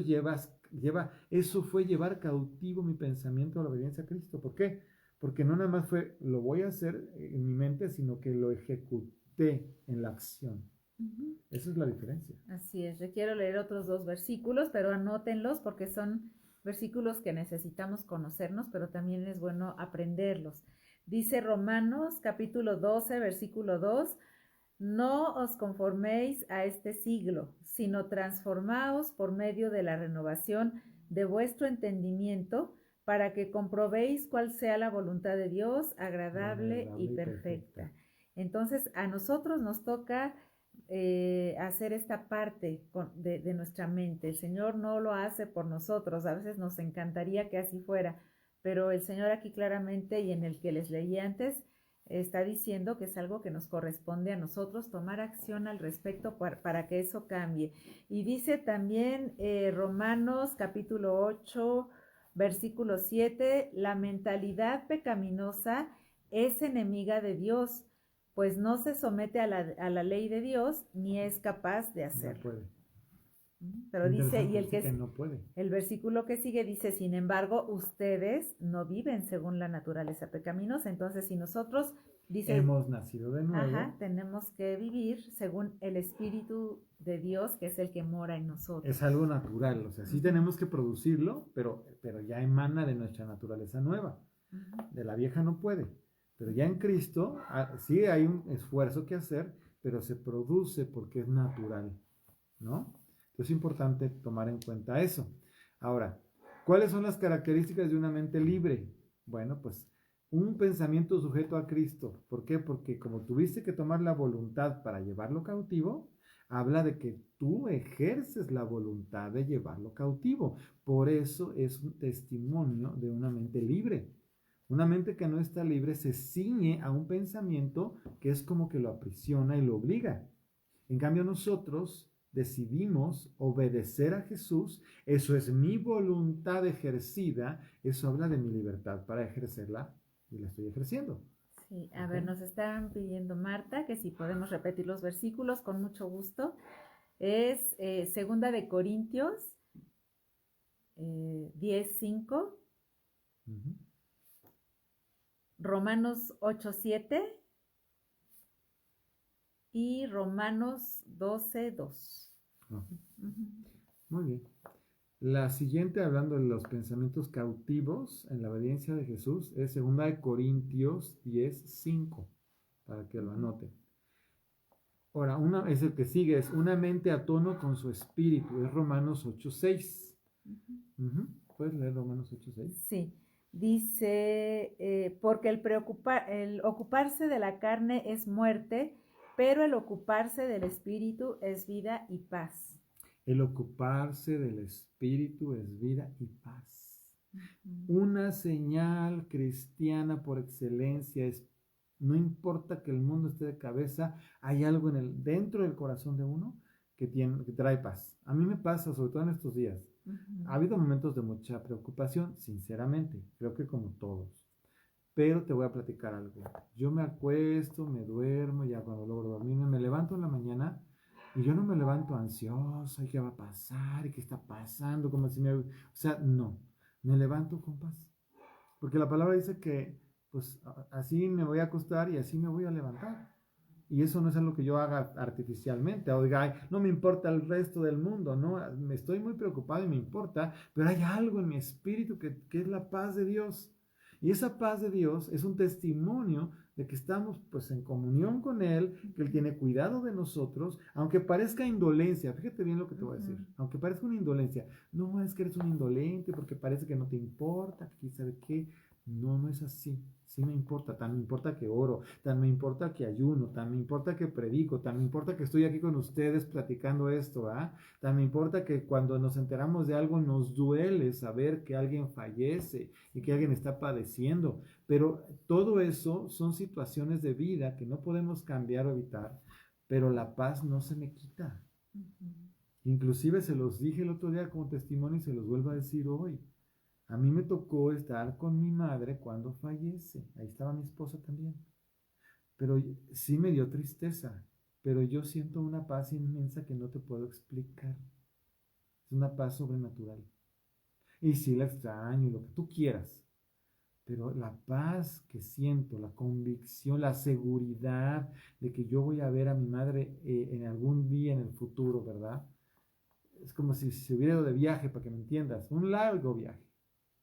eso fue llevar cautivo mi pensamiento a la obediencia a Cristo. ¿Por qué? Porque no nada más fue, lo voy a hacer en mi mente, sino que lo ejecuté en la acción. Esa es la diferencia. Así es. Yo quiero leer otros 2 versículos, pero anótenlos porque son versículos que necesitamos conocernos, pero también es bueno aprenderlos. Dice Romanos capítulo 12, versículo 2, no os conforméis a este siglo, sino transformaos por medio de la renovación de vuestro entendimiento, para que comprobéis cuál sea la voluntad de Dios, agradable y perfecta. Entonces, a nosotros nos toca hacer esta parte de nuestra mente. El Señor no lo hace por nosotros, a veces nos encantaría que así fuera, pero el Señor aquí claramente, y en el que les leí antes, está diciendo que es algo que nos corresponde a nosotros tomar acción al respecto para que eso cambie. Y dice también Romanos capítulo 8, versículo 7, la mentalidad pecaminosa es enemiga de Dios, pues no se somete a la ley de Dios ni es capaz de hacerlo. No puede. Pero dice, y que no puede. El versículo que sigue dice, sin embargo, ustedes no viven según la naturaleza pecaminosa. Entonces, si nosotros Dice, hemos nacido de nuevo. Ajá, tenemos que vivir según el Espíritu de Dios, que es el que mora en nosotros. Es algo natural, o sea, sí tenemos que producirlo, pero ya emana de nuestra naturaleza nueva. De la vieja no puede. Pero ya en Cristo sí hay un esfuerzo que hacer, pero se produce porque es natural, ¿no? Entonces es importante tomar en cuenta eso. Ahora, ¿cuáles son las características de una mente libre? Bueno, pues un pensamiento sujeto a Cristo. ¿Por qué? Porque como tuviste que tomar la voluntad para llevarlo cautivo, habla de que tú ejerces la voluntad de llevarlo cautivo. Por eso es un testimonio de una mente libre. Una mente que no está libre se ciñe a un pensamiento que es como que lo aprisiona y lo obliga. En cambio nosotros decidimos obedecer a Jesús, eso es mi voluntad ejercida, eso habla de mi libertad para ejercerla y la estoy ejerciendo. Sí, a ver, nos están pidiendo Marta que si podemos repetir los versículos con mucho gusto. Es segunda de Corintios 10:5, Romanos 8:7 y Romanos 12:2. Muy bien. La siguiente, hablando de los pensamientos cautivos en la obediencia de Jesús, es 2 Corintios 10:5, para que lo anote. Ahora, es el que sigue, es una mente a tono con su espíritu, es Romanos 8:6. ¿Puedes leer Romanos 8:6? Sí, dice, porque el ocuparse de la carne es muerte, pero el ocuparse del espíritu es vida y paz. El ocuparse del espíritu es vida y paz. Una señal cristiana por excelencia es, no importa que el mundo esté de cabeza, hay algo dentro del corazón de uno que trae paz. A mí me pasa, sobre todo en estos días. Ha habido momentos de mucha preocupación, sinceramente, creo que como todos. Pero te voy a platicar algo. Yo me acuesto, me duermo, ya cuando logro dormirme, me levanto en la mañana y yo no me levanto ansioso, ¿y qué va a pasar? ¿Y qué está pasando? Como si o sea, no, me levanto con paz. Porque la palabra dice que, pues, así me voy a acostar y así me voy a levantar. Y eso no es algo que yo haga artificialmente. Oiga, ay, no me importa el resto del mundo, ¿no? Me estoy muy preocupado y me importa, pero hay algo en mi espíritu que es la paz de Dios. Y esa paz de Dios es un testimonio de que estamos pues en comunión con Él, que Él tiene cuidado de nosotros, aunque parezca indolencia, fíjate bien lo que te voy a decir, aunque parezca una indolencia, no es que eres un indolente porque parece que no te importa, que quién sabe qué, no es así. Sí me importa, tan me importa que oro, tan me importa que ayuno, tan me importa que predico, tan me importa que estoy aquí con ustedes platicando esto, tan me importa que cuando nos enteramos de algo nos duele saber que alguien fallece y que alguien está padeciendo, pero todo eso son situaciones de vida que no podemos cambiar o evitar, pero la paz no se me quita. Inclusive se los dije el otro día como testimonio y se los vuelvo a decir hoy. A mí me tocó estar con mi madre cuando fallece. Ahí estaba mi esposa también. Pero sí me dio tristeza. Pero yo siento una paz inmensa que no te puedo explicar. Es una paz sobrenatural. Y sí la extraño, lo que tú quieras. Pero la paz que siento, la convicción, la seguridad de que yo voy a ver a mi madre en algún día en el futuro, ¿verdad? Es como si se hubiera ido de viaje, para que me entiendas. Un largo viaje,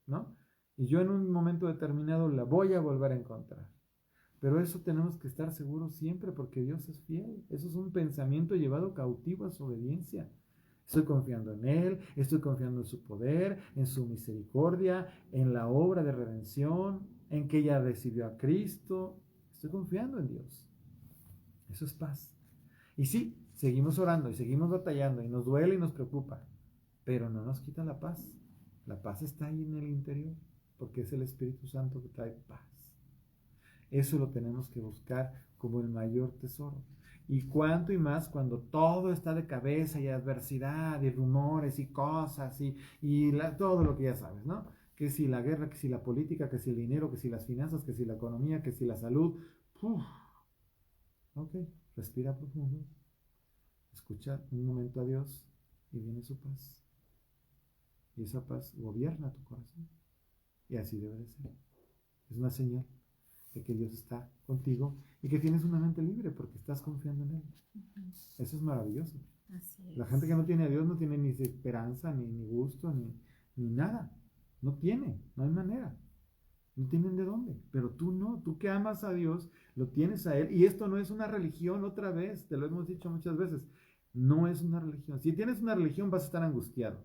¿no? Y yo en un momento determinado la voy a volver a encontrar. Pero eso tenemos que estar seguros siempre porque Dios es fiel. Eso es un pensamiento llevado cautivo a su obediencia. Estoy confiando en Él, estoy confiando en su poder, en su misericordia, en la obra de redención, en que ella recibió a Cristo. Estoy confiando en Dios. Eso es paz. Y sí, seguimos orando y seguimos batallando y nos duele y nos preocupa, pero no nos quita la paz. La paz está ahí en el interior, porque es el Espíritu Santo que trae paz. Eso lo tenemos que buscar como el mayor tesoro. Y cuánto y más cuando todo está de cabeza y adversidad y rumores y cosas todo lo que ya sabes, ¿no? Que si la guerra, que si la política, que si el dinero, que si las finanzas, que si la economía, que si la salud. Ok, respira profundo. Escucha un momento a Dios y viene su paz. Y esa paz gobierna tu corazón. Y así debe de ser. Es una señal. de que Dios está contigo y que tienes una mente libre porque estás confiando en Él. Eso es maravilloso. Así La es. gente que no tiene a Dios no tiene ni esperanza, ni gusto, ni nada. No tiene, no hay manera. No tienen de dónde. Pero tú no, tú que amas a Dios, lo tienes a Él. Y esto no es una religión, otra vez, te lo hemos dicho muchas veces. No es una religión. Si tienes una religión vas a estar angustiado,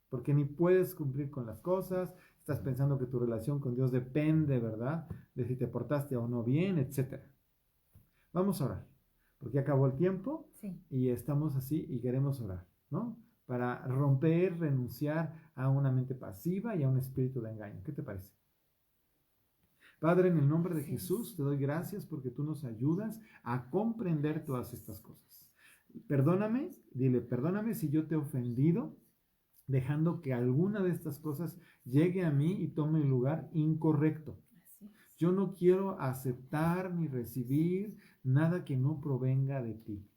porque ni puedes cumplir con las cosas, estás pensando que tu relación con Dios depende, ¿verdad? De si te portaste o no bien, etcétera. Vamos a orar, porque acabó el tiempo Sí. y estamos así y queremos orar, ¿no? Para romper, renunciar a una mente pasiva y a un espíritu de engaño. ¿Qué te parece? Padre, en el nombre de Jesús, te doy gracias porque tú nos ayudas a comprender todas estas cosas. Perdóname, dile, perdóname si yo te he ofendido, dejando que alguna de estas cosas llegue a mí y tome el lugar incorrecto. Así es. Yo no quiero aceptar ni recibir nada que no provenga de ti.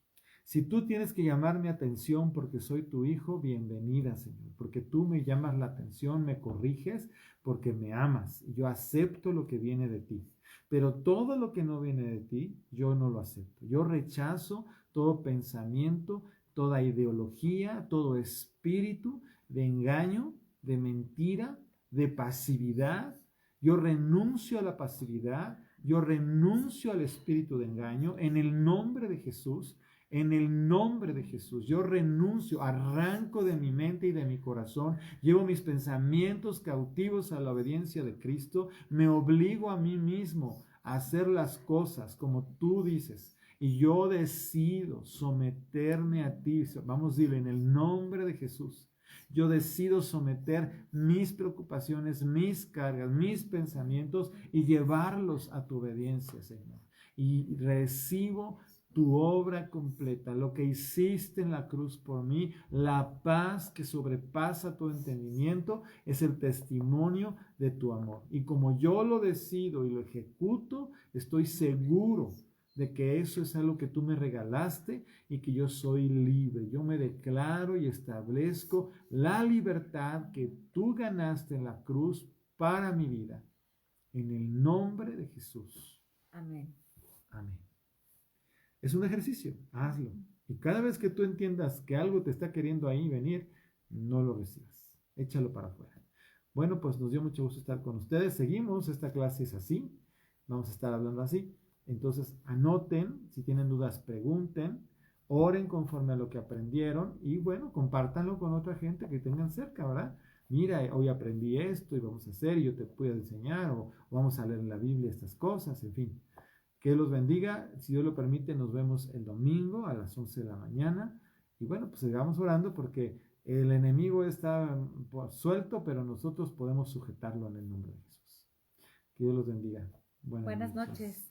Si tú tienes que llamar mi atención porque soy tu hijo, bienvenida, Señor, porque tú me llamas la atención, me corriges, porque me amas y yo acepto lo que viene de ti. Pero todo lo que no viene de ti, yo no lo acepto. Yo rechazo todo pensamiento, toda ideología, todo espíritu de engaño, de mentira, de pasividad. Yo renuncio a la pasividad, yo renuncio al espíritu de engaño en el nombre de Jesús. En el nombre de Jesús, yo renuncio, arranco de mi mente y de mi corazón, llevo mis pensamientos cautivos a la obediencia de Cristo, me obligo a mí mismo a hacer las cosas como tú dices y yo decido someterme a ti. Vamos a decirle, en el nombre de Jesús. Yo decido someter mis preocupaciones, mis cargas, mis pensamientos y llevarlos a tu obediencia, Señor. Y recibo tu obra completa, lo que hiciste en la cruz por mí, la paz que sobrepasa tu entendimiento, es el testimonio de tu amor. Y como yo lo decido y lo ejecuto, estoy seguro de que eso es algo que tú me regalaste y que yo soy libre. Yo me declaro y establezco la libertad que tú ganaste en la cruz para mi vida. En el nombre de Jesús. Amén. Amén. Es un ejercicio, hazlo. Y cada vez que tú entiendas que algo te está queriendo ahí venir, no lo recibas. Échalo para afuera. Bueno, pues nos dio mucho gusto estar con ustedes. Seguimos, esta clase es así. Vamos a estar hablando así. Entonces, anoten, si tienen dudas, pregunten, oren conforme a lo que aprendieron y bueno, compártanlo con otra gente que tengan cerca, ¿verdad? Mira, hoy aprendí esto y vamos a hacer y yo te puedo enseñar o vamos a leer en la Biblia estas cosas, en fin. Que los bendiga, si Dios lo permite, nos vemos el domingo a las 11 de la mañana. Y bueno, pues sigamos orando porque el enemigo está suelto, pero nosotros podemos sujetarlo en el nombre de Jesús. Que Dios los bendiga. Buenas noches.